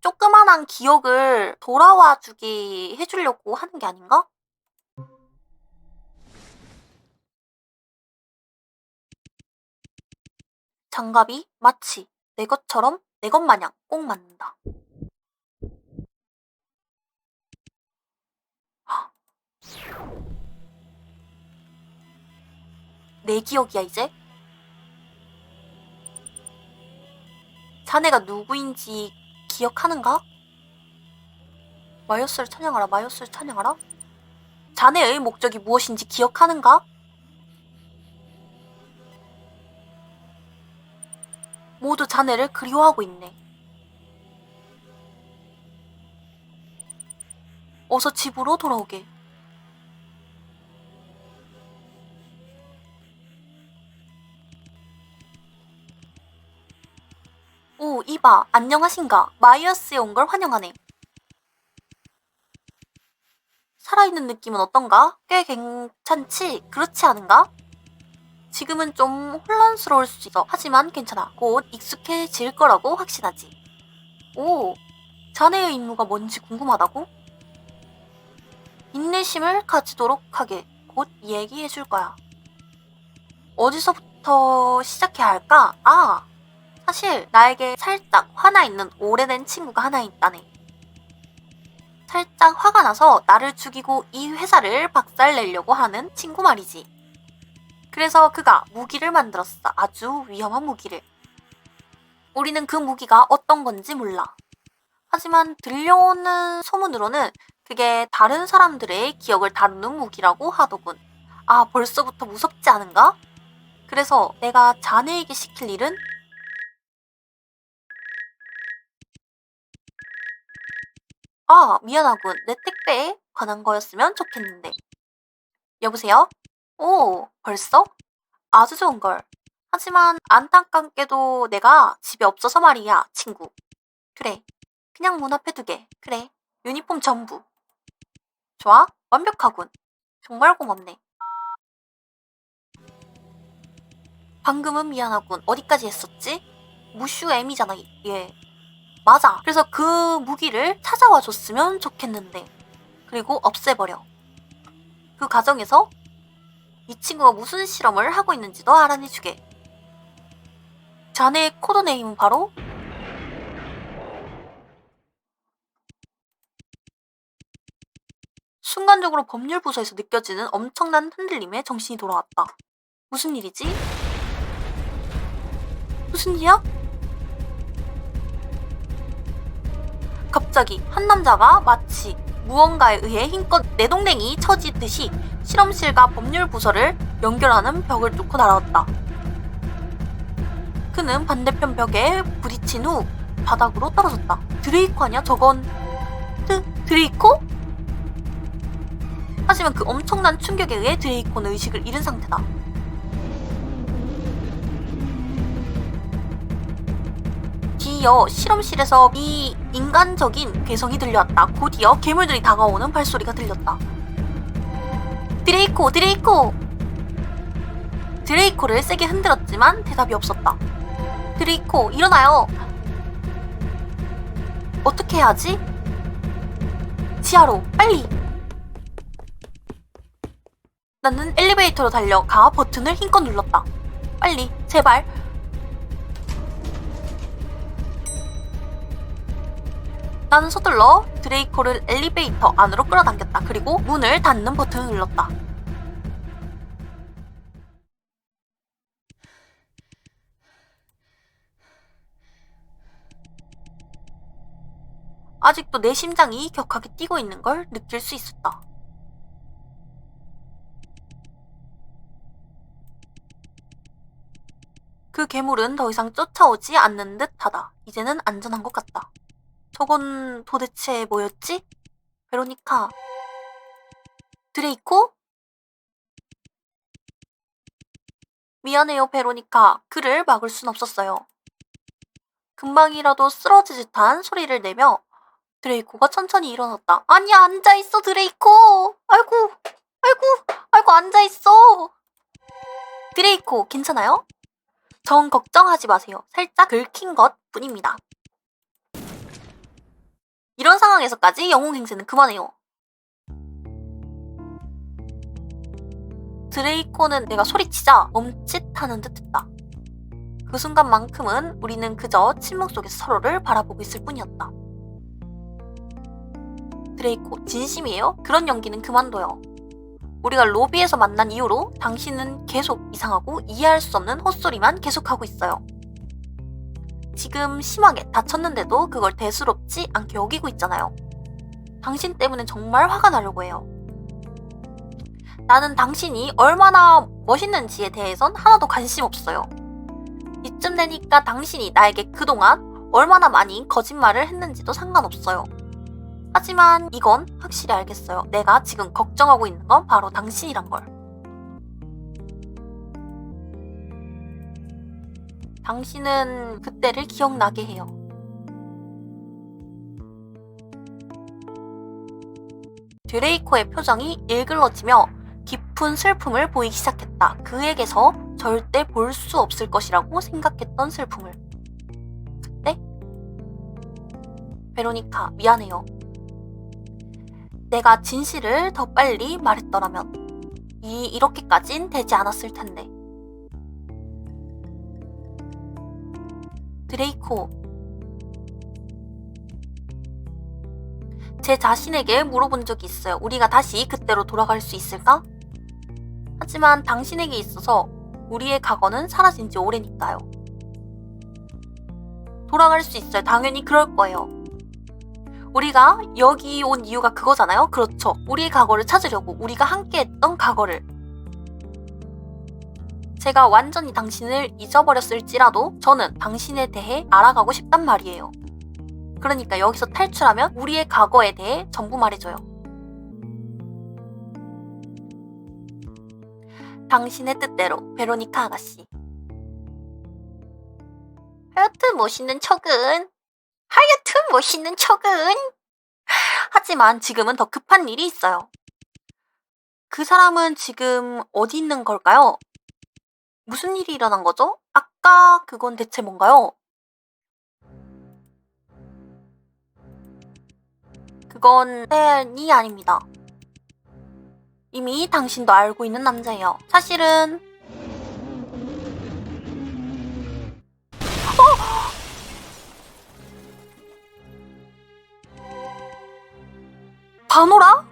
조그만한 기억을 돌아와 주게 해주려고 하는 게 아닌가? 장갑이 마치 내 것처럼 내 것 마냥 꼭 맞는다. 내 기억이야 이제? 자네가 누구인지 기억하는가? 마이어스를 찬양하라, 마이어스를 찬양하라? 자네의 목적이 무엇인지 기억하는가? 모두 자네를 그리워하고 있네. 어서 집으로 돌아오게. 이봐, 안녕하신가. 마이어스에 온 걸 환영하네. 살아있는 느낌은 어떤가? 꽤 괜찮지? 그렇지 않은가? 지금은 좀 혼란스러울 수 있어. 하지만 괜찮아. 곧 익숙해질 거라고 확신하지. 오, 자네의 임무가 뭔지 궁금하다고? 인내심을 가지도록 하게. 곧 얘기해 줄 거야. 어디서부터 시작해야 할까? 사실 나에게 살짝 화나 있는 오래된 친구가 하나 있다네. 살짝 화가 나서 나를 죽이고 이 회사를 박살내려고 하는 친구 말이지. 그래서 그가 무기를 만들었어. 아주 위험한 무기를. 우리는 그 무기가 어떤 건지 몰라. 하지만 들려오는 소문으로는 그게 다른 사람들의 기억을 다루는 무기라고 하더군. 벌써부터 무섭지 않은가? 그래서 내가 자네에게 시킬 일은 미안하군. 내 택배에 관한 거였으면 좋겠는데. 여보세요? 오, 벌써? 아주 좋은걸. 하지만 안타깝게도 내가 집에 없어서 말이야, 친구. 그래, 그냥 문 앞에 두게. 그래, 유니폼 전부. 좋아, 완벽하군. 정말 고맙네. 방금은 미안하군. 어디까지 했었지? 무슈 M이잖아, 얘. 맞아. 그래서 그 무기를 찾아와 줬으면 좋겠는데. 그리고 없애버려. 그 과정에서 이 친구가 무슨 실험을 하고 있는지도 알아내주게. 자네의 코드네임은 바로 순간적으로 법률 부서에서 느껴지는 엄청난 흔들림에 정신이 돌아왔다. 무슨 일이지? 무슨 일이야? 갑자기 한 남자가 마치 무언가에 의해 힘껏 내동댕이 쳐지듯이 실험실과 법률 부서를 연결하는 벽을 뚫고 날아왔다. 그는 반대편 벽에 부딪힌 후 바닥으로 떨어졌다. 드레이코 아니야? 저건 드레이코? 하지만 그 엄청난 충격에 의해 드레이코는 의식을 잃은 상태다. 뒤이어 실험실에서 비인간적인 괴성이 들려왔다. 곧이어 괴물들이 다가오는 발소리가 들렸다. 드레이코! 드레이코를 세게 흔들었지만 대답이 없었다. 드레이코, 일어나요! 어떻게 해야지? 지하로, 빨리! 나는 엘리베이터로 달려가 버튼을 힘껏 눌렀다. 빨리, 제발. 나는 서둘러 드레이코를 엘리베이터 안으로 끌어당겼다. 그리고 문을 닫는 버튼을 눌렀다. 아직도 내 심장이 격하게 뛰고 있는 걸 느낄 수 있었다. 그 괴물은 더 이상 쫓아오지 않는 듯하다. 이제는 안전한 것 같다. 저건 도대체 뭐였지? 베로니카. 드레이코? 미안해요, 베로니카. 그를 막을 순 없었어요. 금방이라도 쓰러질 듯한 소리를 내며 드레이코가 천천히 일어났다. 아니야, 앉아있어, 드레이코! 아이고, 앉아있어! 드레이코, 괜찮아요? 정 걱정하지 마세요. 살짝 긁힌 것 뿐입니다. 이런 상황에서까지 영웅행세는 그만해요. 드레이코는 내가 소리치자 멈칫하는 듯했다. 그 순간만큼은 우리는 그저 침묵 속에서 서로를 바라보고 있을 뿐이었다. 드레이코, 진심이에요? 그런 연기는 그만둬요. 우리가 로비에서 만난 이후로 당신은 계속 이상하고 이해할 수 없는 헛소리만 계속하고 있어요. 지금 심하게 다쳤는데도 그걸 대수롭지 않게 여기고 있잖아요. 당신 때문에 정말 화가 나려고 해요. 나는 당신이 얼마나 멋있는지에 대해선 하나도 관심 없어요. 이쯤 되니까 당신이 나에게 그동안 얼마나 많이 거짓말을 했는지도 상관없어요. 하지만 이건 확실히 알겠어요. 내가 지금 걱정하고 있는 건 바로 당신이란 걸. 당신은 그때를 기억나게 해요. 드레이코의 표정이 일글러지며 깊은 슬픔을 보이기 시작했다. 그에게서 절대 볼 수 없을 것이라고 생각했던 슬픔을. 그때 베로니카, 미안해요. 내가 진실을 더 빨리 말했더라면 이렇게까진 되지 않았을 텐데. 드레이코, 제 자신에게 물어본 적이 있어요. 우리가 다시 그때로 돌아갈 수 있을까? 하지만 당신에게 있어서 우리의 과거는 사라진 지 오래니까요. 돌아갈 수 있어요. 당연히 그럴 거예요. 우리가 여기 온 이유가 그거잖아요. 그렇죠. 우리의 과거를 찾으려고, 우리가 함께 했던 과거를. 제가 완전히 당신을 잊어버렸을지라도 저는 당신에 대해 알아가고 싶단 말이에요. 그러니까 여기서 탈출하면 우리의 과거에 대해 전부 말해줘요. 당신의 뜻대로, 베로니카 아가씨. 하여튼 멋있는 척은. 하지만 지금은 더 급한 일이 있어요. 그 사람은 지금 어디 있는 걸까요? 무슨 일이 일어난 거죠? 아까 그건 대체 뭔가요? 그건 셀이 아닙니다. 이미 당신도 알고 있는 남자예요. 사실은 바노라?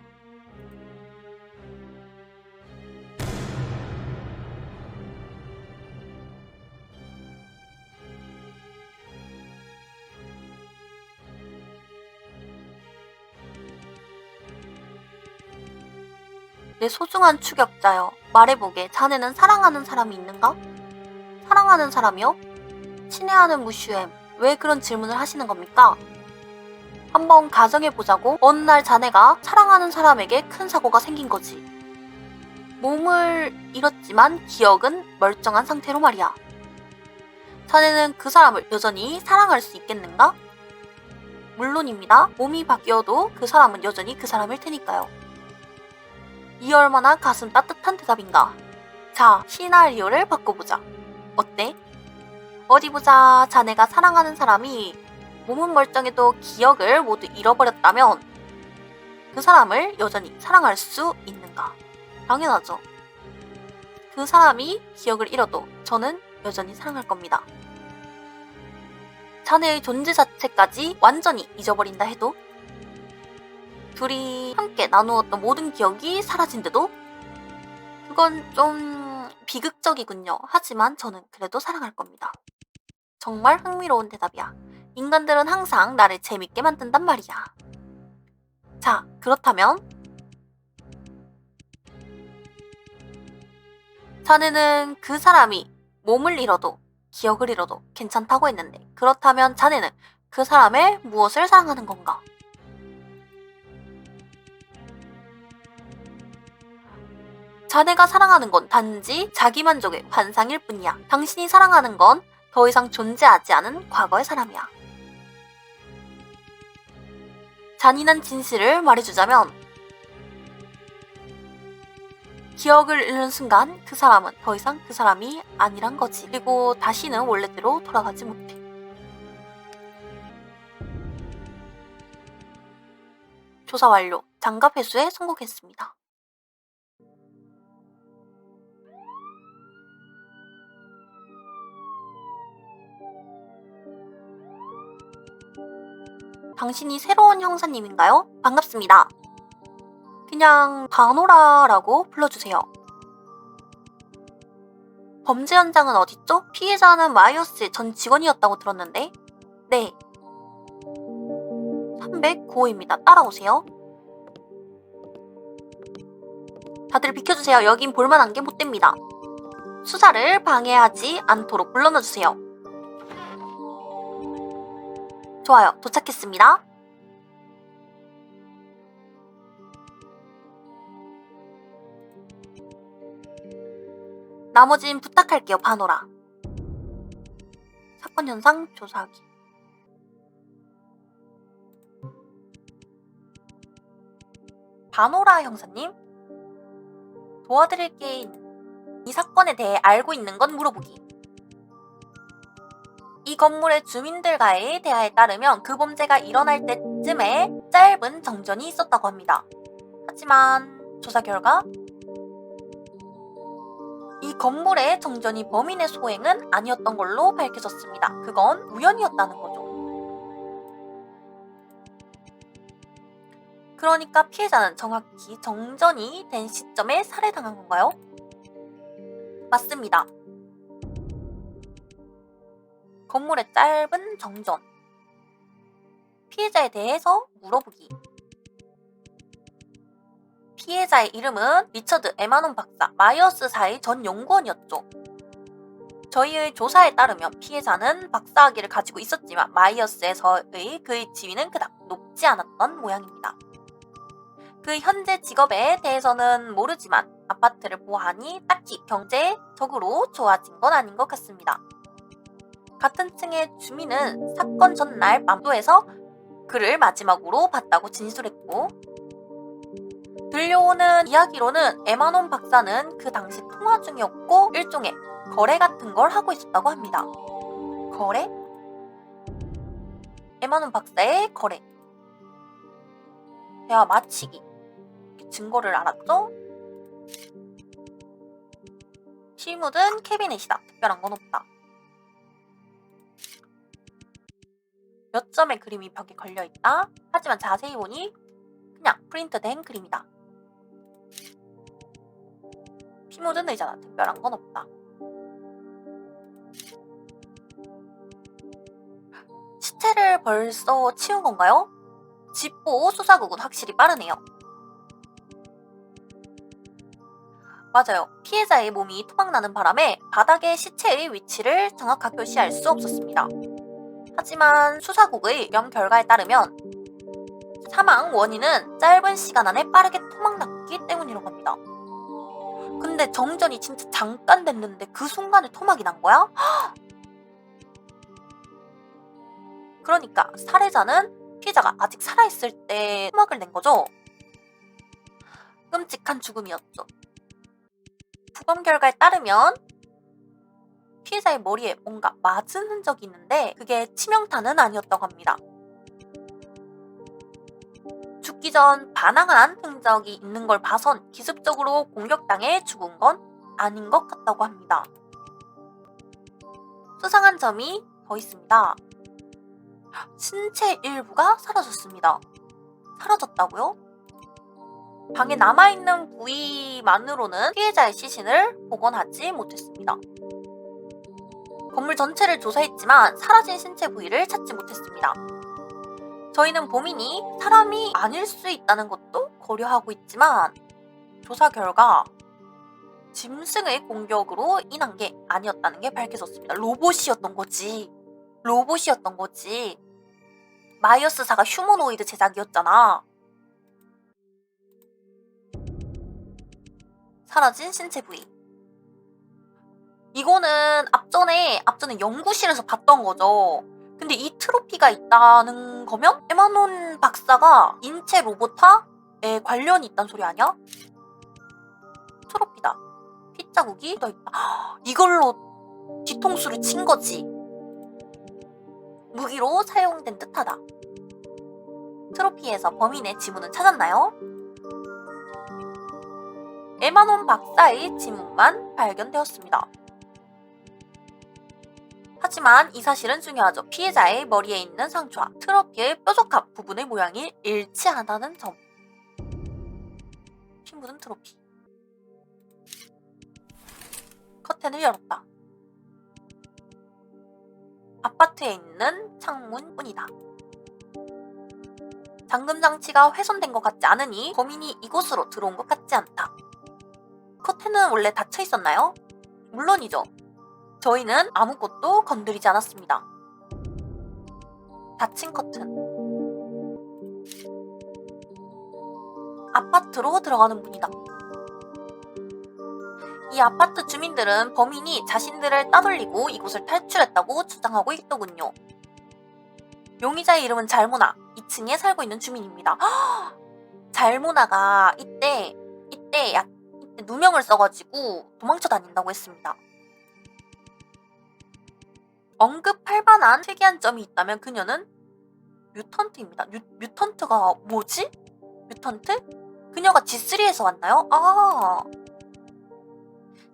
내 소중한 추격자여, 말해보게. 자네는 사랑하는 사람이 있는가? 사랑하는 사람이요? 친애하는 무슈엠, 왜 그런 질문을 하시는 겁니까? 한번 가정해보자고. 어느 날 자네가 사랑하는 사람에게 큰 사고가 생긴 거지. 몸을 잃었지만 기억은 멀쩡한 상태로 말이야. 자네는 그 사람을 여전히 사랑할 수 있겠는가? 물론입니다. 몸이 바뀌어도 그 사람은 여전히 그 사람일 테니까요. 이 얼마나 가슴 따뜻한 대답인가. 자, 시나리오를 바꿔보자. 어때? 어디 보자. 자네가 사랑하는 사람이 몸은 멀쩡해도 기억을 모두 잃어버렸다면 그 사람을 여전히 사랑할 수 있는가? 당연하죠. 그 사람이 기억을 잃어도 저는 여전히 사랑할 겁니다. 자네의 존재 자체까지 완전히 잊어버린다 해도, 둘이 함께 나누었던 모든 기억이 사라진데도, 그건 좀 비극적이군요. 하지만 저는 그래도 사랑할 겁니다. 정말 흥미로운 대답이야. 인간들은 항상 나를 재밌게 만든단 말이야. 자, 그렇다면 자네는 그 사람이 몸을 잃어도 기억을 잃어도 괜찮다고 했는데, 그렇다면 자네는 그 사람의 무엇을 사랑하는 건가? 자네가 사랑하는 건 단지 자기만족의 환상일 뿐이야. 당신이 사랑하는 건 더 이상 존재하지 않은 과거의 사람이야. 잔인한 진실을 말해주자면, 기억을 잃는 순간 그 사람은 더 이상 그 사람이 아니란 거지. 그리고 다시는 원래대로 돌아가지 못해. 조사 완료. 장갑 회수에 성공했습니다. 당신이 새로운 형사님인가요? 반갑습니다. 그냥 바노라라고 불러주세요. 범죄 현장은 어딨죠? 피해자는 마이어스의 전 직원이었다고 들었는데. 네. 309호입니다. 따라오세요. 다들 비켜주세요. 여긴 볼만한 게 못 됩니다. 수사를 방해하지 않도록 물러나주세요. 좋아요. 도착했습니다. 나머진 부탁할게요, 바노라. 사건 현상 조사하기. 바노라 형사님? 도와드릴 게 이 사건에 대해 알고 있는 건 물어보기. 이 건물의 주민들과의 대화에 따르면 그 범죄가 일어날 때쯤에 짧은 정전이 있었다고 합니다. 하지만 조사 결과 이 건물의 정전이 범인의 소행은 아니었던 걸로 밝혀졌습니다. 그건 우연이었다는 거죠. 그러니까 피해자는 정확히 정전이 된 시점에 살해당한 건가요? 맞습니다. 건물의 짧은 정전. 피해자에 대해서 물어보기. 피해자의 이름은 리처드 에마논 박사, 마이어스사의 전 연구원이었죠. 저희의 조사에 따르면 피해자는 박사학위를 가지고 있었지만 마이어스에서의 그의 지위는 그닥 높지 않았던 모양입니다. 그 현재 직업에 대해서는 모르지만 아파트를 보아하니 딱히 경제적으로 좋아진 건 아닌 것 같습니다. 같은 층의 주민은 사건 전날 맘도에서 그를 마지막으로 봤다고 진술했고, 들려오는 이야기로는 에마논 박사는 그 당시 통화 중이었고 일종의 거래 같은 걸 하고 있었다고 합니다. 거래? 에마논 박사의 거래. 대화 마치기. 증거를 알았죠? 피 묻은 캐비넷이다. 특별한 건 없다. 몇 점의 그림이 벽에 걸려있다. 하지만 자세히 보니 그냥 프린트된 그림이다. 피 묻은 의자다. 특별한 건 없다. 시체를 벌써 치운 건가요? 집보 수사국은 확실히 빠르네요. 맞아요. 피해자의 몸이 토막나는 바람에 바닥에 시체의 위치를 정확하게 표시할 수 없었습니다. 하지만 수사국의 의견 결과에 따르면 사망 원인은 짧은 시간 안에 빠르게 토막났기 때문이라고 합니다. 근데 정전이 진짜 잠깐 됐는데 그 순간에 토막이 난 거야? 그러니까 살해자는 피해자가 아직 살아있을 때 토막을 낸 거죠? 끔찍한 죽음이었죠. 부검 결과에 따르면 피해자의 머리에 뭔가 맞은 흔적이 있는데 그게 치명타는 아니었다고 합니다. 죽기 전 반항한 흔적이 있는 걸 봐선 기습적으로 공격당해 죽은 건 아닌 것 같다고 합니다. 수상한 점이 더 있습니다. 신체 일부가 사라졌습니다. 사라졌다고요? 방에 남아있는 부위만으로는 피해자의 시신을 복원하지 못했습니다. 건물 전체를 조사했지만 사라진 신체 부위를 찾지 못했습니다. 저희는 범인이 사람이 아닐 수 있다는 것도 고려하고 있지만 조사 결과 짐승의 공격으로 인한 게 아니었다는 게 밝혀졌습니다. 로봇이었던 거지. 로봇이었던 거지. 마이어스사가 휴머노이드 제작이었잖아. 사라진 신체 부위. 이거는 앞전에 연구실에서 봤던 거죠. 근데 이 트로피가 있다는 거면 에마논 박사가 인체 로봇화에 관련이 있다는 소리 아니야? 트로피다. 핏자국이 묻어있다. 이걸로 뒤통수를 친 거지. 무기로 사용된 듯하다. 트로피에서 범인의 지문은 찾았나요? 에마논 박사의 지문만 발견되었습니다. 하지만 이 사실은 중요하죠. 피해자의 머리에 있는 상처와 트로피의 뾰족한 부분의 모양이 일치하다는 점. 피 묻은 트로피. 커튼을 열었다. 아파트에 있는 창문뿐이다. 잠금 장치가 훼손된 것 같지 않으니 범인이 이곳으로 들어온 것 같지 않다. 커튼은 원래 닫혀 있었나요? 물론이죠. 저희는 아무것도 건드리지 않았습니다. 닫힌 커튼. 아파트로 들어가는 문이다. 이 아파트 주민들은 범인이 자신들을 따돌리고 이곳을 탈출했다고 주장하고 있더군요. 용의자의 이름은 잘모나 2층에 살고 있는 주민입니다. 잘모나가 이때 누명을 써가지고 도망쳐 다닌다고 했습니다. 언급할 만한 특이한 점이 있다면 그녀는 뮤턴트입니다. 뮤턴트가 뭐지? 뮤턴트? 그녀가 G3에서 왔나요?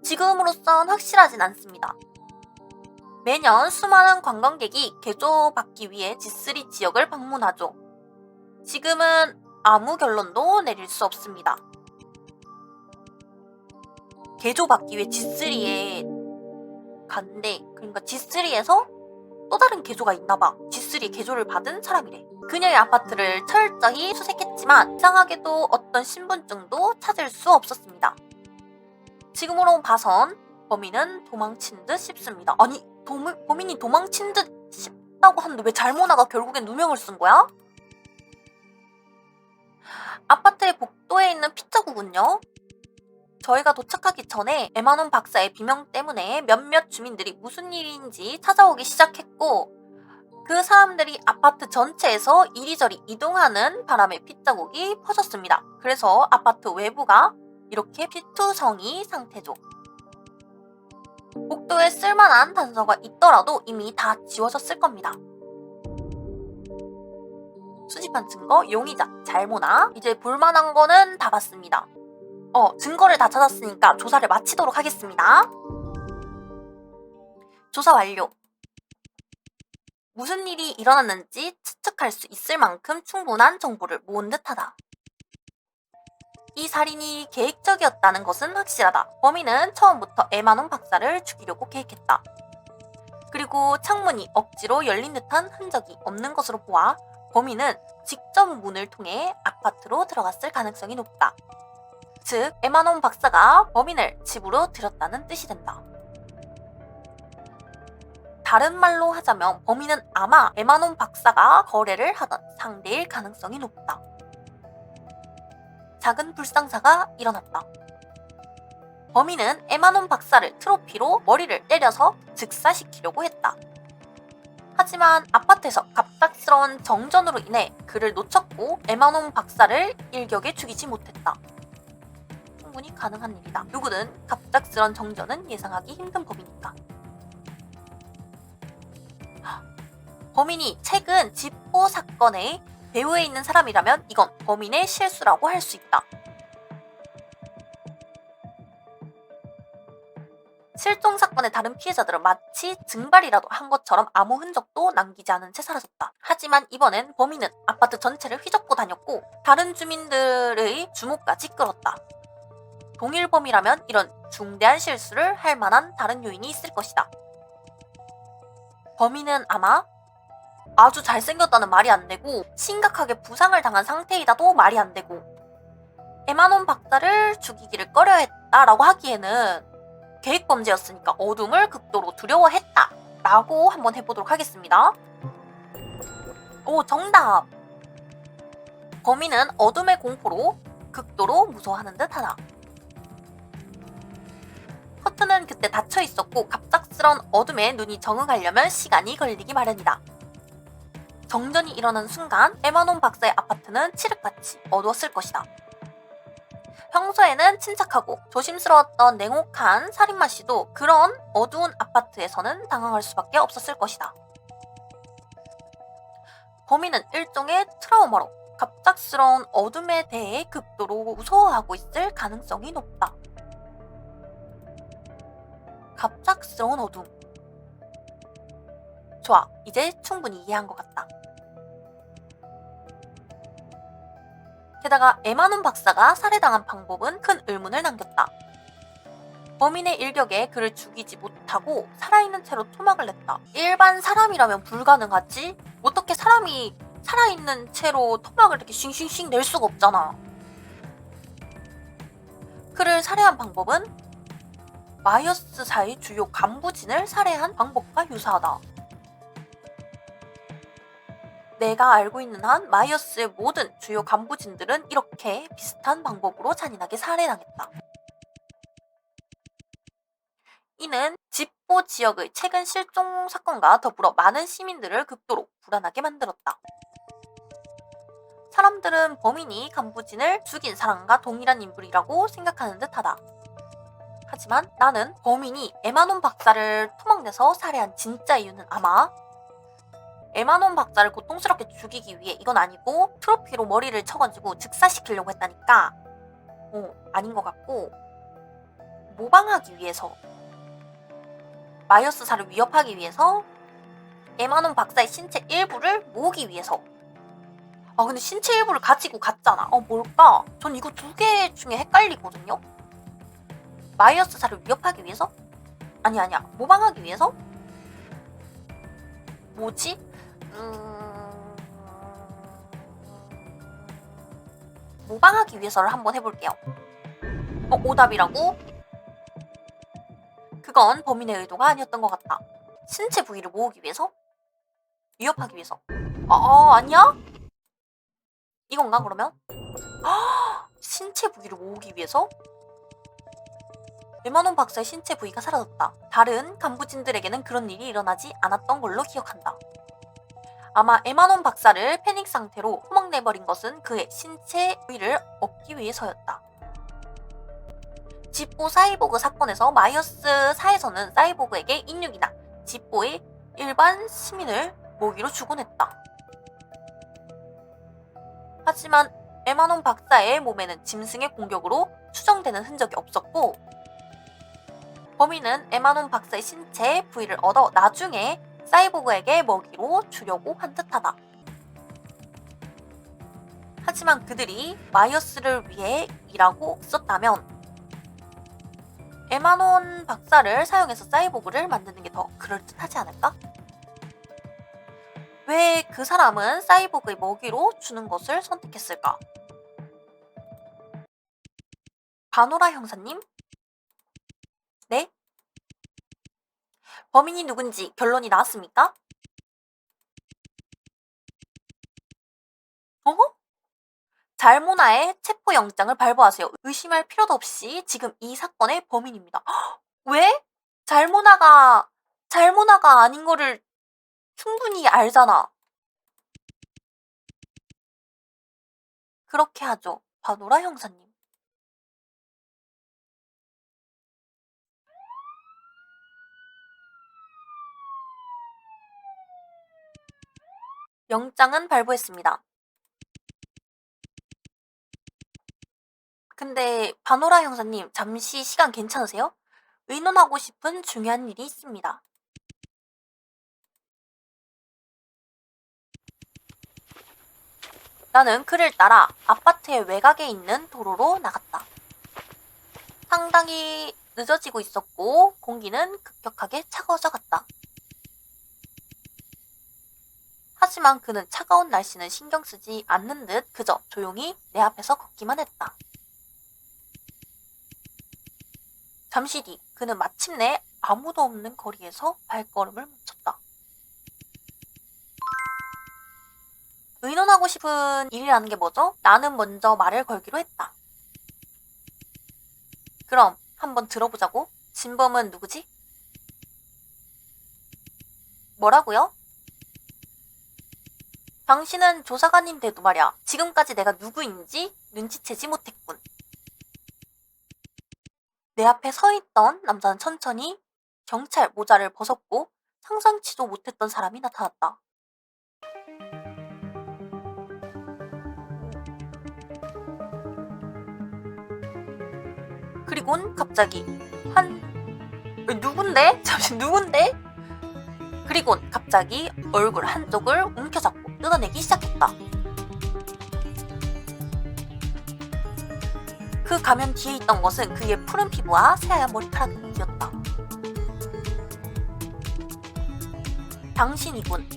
지금으로선 확실하진 않습니다. 매년 수많은 관광객이 개조받기 위해 G3 지역을 방문하죠. 지금은 아무 결론도 내릴 수 없습니다. 개조받기 위해 G3에 갔는데, 그러니까 G3에서 또 다른 개조가 있나봐. G3 개조를 받은 사람이래. 그녀의 아파트를 철저히 수색했지만 이상하게도 어떤 신분증도 찾을 수 없었습니다. 지금으로 봐선 범인은 도망친 듯 싶습니다. 아니, 범인이 도망친 듯 싶다고 하는데 왜 잘모나가 결국엔 누명을 쓴 거야? 아파트의 복도에 있는 피자국은요? 저희가 도착하기 전에 에마논 박사의 비명 때문에 몇몇 주민들이 무슨 일인지 찾아오기 시작했고, 그 사람들이 아파트 전체에서 이리저리 이동하는 바람에 핏자국이 퍼졌습니다. 그래서 아파트 외부가 이렇게 피투성이 상태죠. 복도에 쓸만한 단서가 있더라도 이미 다 지워졌을 겁니다. 수집한 증거, 용의자, 잘모나. 이제 볼만한 거는 다 봤습니다. 증거를 다 찾았으니까 조사를 마치도록 하겠습니다. 조사 완료. 무슨 일이 일어났는지 추측할 수 있을 만큼 충분한 정보를 모은 듯하다. 이 살인이 계획적이었다는 것은 확실하다. 범인은 처음부터 에마논 박사를 죽이려고 계획했다. 그리고 창문이 억지로 열린 듯한 흔적이 없는 것으로 보아 범인은 직접 문을 통해 아파트로 들어갔을 가능성이 높다. 즉, 에마논 박사가 범인을 집으로 들였다는 뜻이 된다. 다른 말로 하자면 범인은 아마 에마논 박사가 거래를 하던 상대일 가능성이 높다. 작은 불상사가 일어났다. 범인은 에마논 박사를 트로피로 머리를 때려서 즉사시키려고 했다. 하지만 아파트에서 갑작스러운 정전으로 인해 그를 놓쳤고 에마논 박사를 일격에 죽이지 못했다. 충분히 가능한 일이다. 누구든 갑작스런 정전은 예상하기 힘든 법이니까. 범인이 최근 집보 사건의 배후에 있는 사람이라면 이건 범인의 실수라고 할 수 있다. 실종 사건의 다른 피해자들은 마치 증발이라도 한 것처럼 아무 흔적도 남기지 않은 채 사라졌다. 하지만 이번엔 범인은 아파트 전체를 휘젓고 다녔고 다른 주민들의 주목까지 끌었다. 동일 범이라면 이런 중대한 실수를 할 만한 다른 요인이 있을 것이다. 범인은 아마 아주 잘생겼다는 말이 안 되고 심각하게 부상을 당한 상태이다도 말이 안 되고 에마논 박사를 죽이기를 꺼려했다라고 하기에는 계획범죄였으니까 어둠을 극도로 두려워했다 라고 한번 해보도록 하겠습니다. 오, 정답! 범인은 어둠의 공포로 극도로 무서워하는 듯하다. 커튼은 그때 닫혀 있었고 갑작스런 어둠에 눈이 적응하려면 시간이 걸리기 마련이다. 정전이 일어난 순간 에마논 박사의 아파트는 칠흑같이 어두웠을 것이다. 평소에는 침착하고 조심스러웠던 냉혹한 살인마 씨도 그런 어두운 아파트에서는 당황할 수밖에 없었을 것이다. 범인은 일종의 트라우마로 갑작스러운 어둠에 대해 극도로 무서워하고 있을 가능성이 높다. 갑작스러운 어둠. 좋아, 이제 충분히 이해한 것 같다. 게다가 에마논 박사가 살해당한 방법은 큰 의문을 남겼다. 범인의 일격에 그를 죽이지 못하고 살아있는 채로 토막을 냈다. 일반 사람이라면 불가능하지? 어떻게 사람이 살아있는 채로 토막을 이렇게 싱싱싱 낼 수가 없잖아. 그를 살해한 방법은 마이어스사의 주요 간부진을 살해한 방법과 유사하다. 내가 알고 있는 한 마이어스의 모든 주요 간부진들은 이렇게 비슷한 방법으로 잔인하게 살해당했다. 이는 집보 지역의 최근 실종 사건과 더불어 많은 시민들을 극도로 불안하게 만들었다. 사람들은 범인이 간부진을 죽인 사람과 동일한 인물이라고 생각하는 듯하다. 하지만 나는 범인이 에마논 박사를 토막내서 살해한 진짜 이유는 아마 에마논 박사를 고통스럽게 죽이기 위해 이건 아니고 트로피로 머리를 쳐가지고 즉사시키려고 했다니까 아닌 것 같고 모방하기 위해서 마이어스사를 위협하기 위해서 에마논 박사의 신체 일부를 모으기 위해서 근데 신체 일부를 가지고 갔잖아. 뭘까? 전 이거 두 개 중에 헷갈리거든요. 마이어스사를 위협하기 위해서? 아니야 모방하기 위해서? 뭐지? 모방하기 위해서를 한번 해볼게요. 오답이라고? 그건 범인의 의도가 아니었던 것 같다. 신체 부위를 모으기 위해서? 위협하기 위해서? 아니야? 이건가 그러면? 신체 부위를 모으기 위해서? 에마논 박사의 신체 부위가 사라졌다. 다른 간부진들에게는 그런 일이 일어나지 않았던 걸로 기억한다. 아마 에마논 박사를 패닉 상태로 토막내버린 것은 그의 신체 부위를 얻기 위해서였다. 집보 사이보그 사건에서 마이어스4에서는 사이보그에게 인육이나 집보의 일반 시민을 모기로 주곤 했다. 하지만 에마논 박사의 몸에는 짐승의 공격으로 추정되는 흔적이 없었고 범인은 에마논 박사의 신체 부위를 얻어 나중에 사이보그에게 먹이로 주려고 한 듯하다. 하지만 그들이 마이어스를 위해 일하고 있었다면 에마논 박사를 사용해서 사이보그를 만드는 게 더 그럴듯하지 않을까? 왜 그 사람은 사이보그의 먹이로 주는 것을 선택했을까? 바노라 형사님? 네? 범인이 누군지 결론이 나왔습니까? 잘모나의 체포영장을 발부하세요. 의심할 필요도 없이 지금 이 사건의 범인입니다. 왜? 잘모나가 아닌 거를 충분히 알잖아. 그렇게 하죠. 바노라 형사님. 영장은 발부했습니다. 근데 바노라 형사님 잠시 시간 괜찮으세요? 의논하고 싶은 중요한 일이 있습니다. 나는 그를 따라 아파트의 외곽에 있는 도로로 나갔다. 상당히 늦어지고 있었고 공기는 급격하게 차가워져 갔다. 하지만 그는 차가운 날씨는 신경 쓰지 않는 듯 그저 조용히 내 앞에서 걷기만 했다. 잠시 뒤 그는 마침내 아무도 없는 거리에서 발걸음을 멈췄다. 의논하고 싶은 일이라는 게 뭐죠? 나는 먼저 말을 걸기로 했다. 그럼 한번 들어보자고. 진범은 누구지? 뭐라고요? 당신은 조사관인데도 말야. 지금까지 내가 누구인지 눈치채지 못했군. 내 앞에 서 있던 남자는 천천히 경찰 모자를 벗었고 상상치도 못했던 사람이 나타났다. 그리곤 갑자기 누군데? 잠시 누군데? 그리곤 갑자기 얼굴 한쪽을 움켜잡고 뜯어내기 시작했다. 그 가면 뒤에 있던 것은 그의 푸른 피부와 새하얀 머리카락이었다. 당신이군.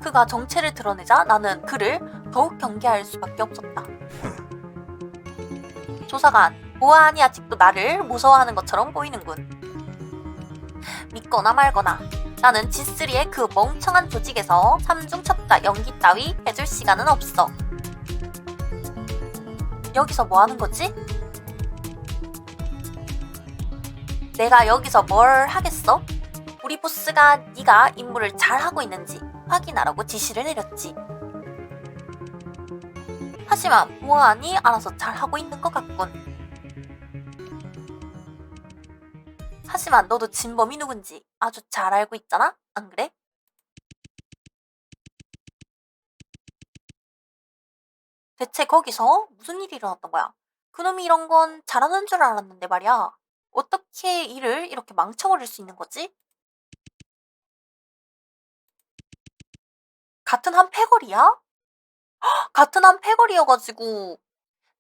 그가 정체를 드러내자 나는 그를 더욱 경계할 수밖에 없었다. 조사관, 보아하니 아직도 나를 무서워하는 것처럼 보이는군. 믿거나 말거나 나는 G3의 그 멍청한 조직에서 삼중첩자 연기 따위 해줄 시간은 없어. 여기서 뭐 하는 거지? 내가 여기서 뭘 하겠어? 우리 보스가 네가 임무를 잘하고 있는지 확인하라고 지시를 내렸지. 하지만 보아하니 알아서 잘하고 있는 것 같군. 하지만 너도 진범이 누군지 아주 잘 알고 있잖아? 안 그래? 대체 거기서 무슨 일이 일어났던 거야? 그놈이 이런 건 잘하는 줄 알았는데 말이야. 어떻게 일을 이렇게 망쳐버릴 수 있는 거지? 같은 한 패거리야? 같은 한 패거리여가지고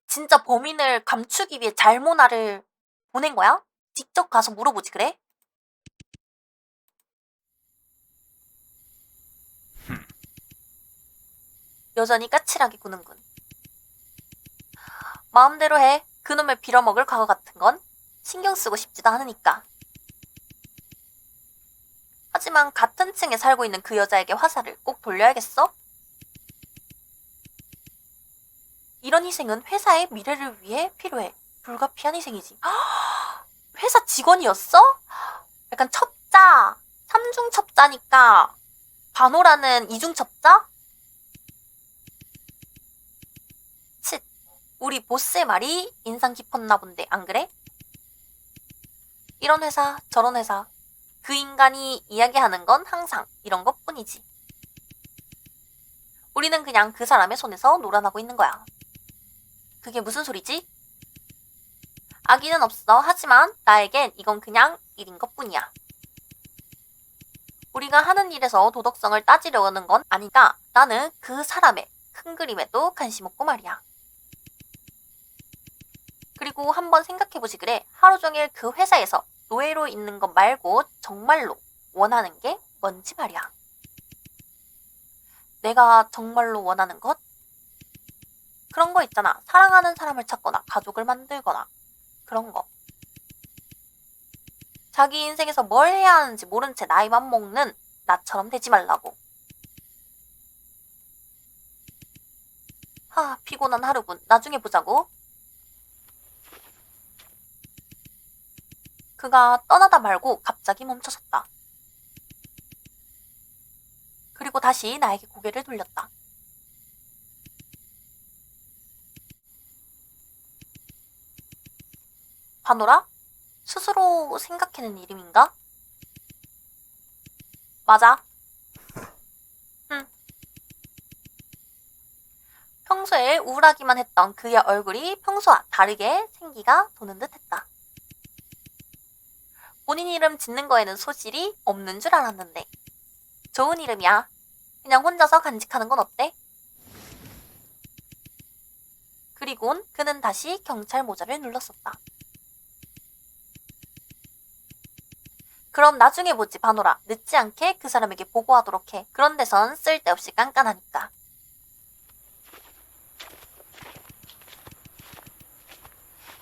진짜 범인을 감추기 위해 잘모나를 보낸 거야? 직접 가서 물어보지 그래? 여전히 까칠하게 구는군. 마음대로 해. 그놈을 빌어먹을 과거 같은 건 신경 쓰고 싶지도 않으니까. 하지만 같은 층에 살고 있는 그 여자에게 화살을 꼭 돌려야겠어? 이런 희생은 회사의 미래를 위해 필요해. 불가피한 희생이지. 회사 직원이었어? 약간 첩자, 삼중 첩자니까 반호라는 이중 첩자? 칫, 우리 보스의 말이 인상 깊었나 본데 안 그래? 이런 회사, 저런 회사. 그 인간이 이야기하는 건 항상 이런 것뿐이지. 우리는 그냥 그 사람의 손에서 놀아나고 있는 거야. 그게 무슨 소리지? 악의는 없어. 하지만 나에겐 이건 그냥 일인 것뿐이야. 우리가 하는 일에서 도덕성을 따지려는 건 아니까 나는 그 사람의 큰 그림에도 관심 없고 말이야. 그리고 한번 생각해보지 그래. 하루 종일 그 회사에서 노예로 있는 것 말고 정말로 원하는 게 뭔지 말이야. 내가 정말로 원하는 것? 그런 거 있잖아. 사랑하는 사람을 찾거나 가족을 만들거나 그런 거. 자기 인생에서 뭘 해야 하는지 모른 채 나이만 먹는 나처럼 되지 말라고. 피곤한 하루군. 나중에 보자고. 그가 떠나다 말고 갑자기 멈춰섰다. 그리고 다시 나에게 고개를 돌렸다. 바노라? 스스로 생각해낸 이름인가? 맞아. 응. 평소에 우울하기만 했던 그의 얼굴이 평소와 다르게 생기가 도는 듯했다. 본인 이름 짓는 거에는 소질이 없는 줄 알았는데 좋은 이름이야. 그냥 혼자서 간직하는 건 어때? 그리곤 그는 다시 경찰 모자를 눌렀었다. 그럼 나중에 보지 바노라. 늦지 않게 그 사람에게 보고하도록 해. 그런 데선 쓸데없이 깐깐하니까.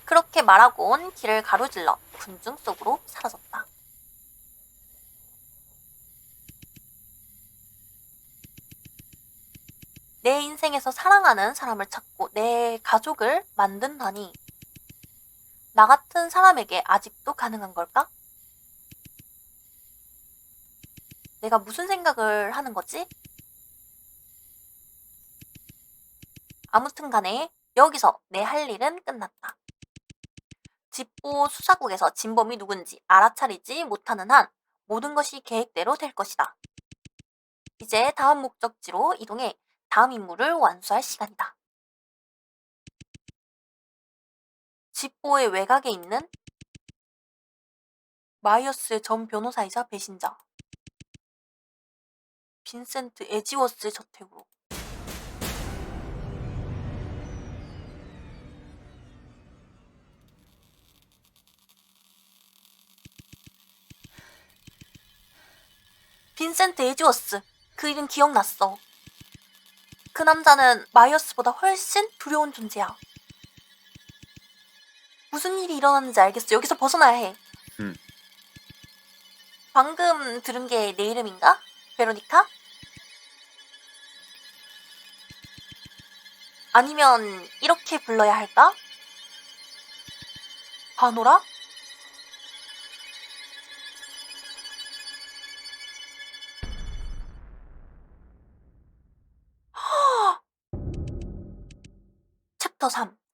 그렇게 말하곤 길을 가로질러 군중 속으로 사라졌다. 내 인생에서 사랑하는 사람을 찾고 내 가족을 만든다니 나 같은 사람에게 아직도 가능한 걸까? 내가 무슨 생각을 하는 거지? 아무튼 간에 여기서 내 할 일은 끝났다. 집보 수사국에서 진범이 누군지 알아차리지 못하는 한 모든 것이 계획대로 될 것이다. 이제 다음 목적지로 이동해 다음 임무를 완수할 시간이다. 집보의 외곽에 있는 마이어스의 전 변호사이자 배신자 빈센트 에지워스의 저택으로. 빈센트 에지워스. 그 이름 기억났어. 그 남자는 마이어스보다 훨씬 두려운 존재야. 무슨 일이 일어났는지 알겠어. 여기서 벗어나야 해. 방금 들은 게 내 이름인가? 베로니카? 아니면 이렇게 불러야 할까? 바노라? 챕터 3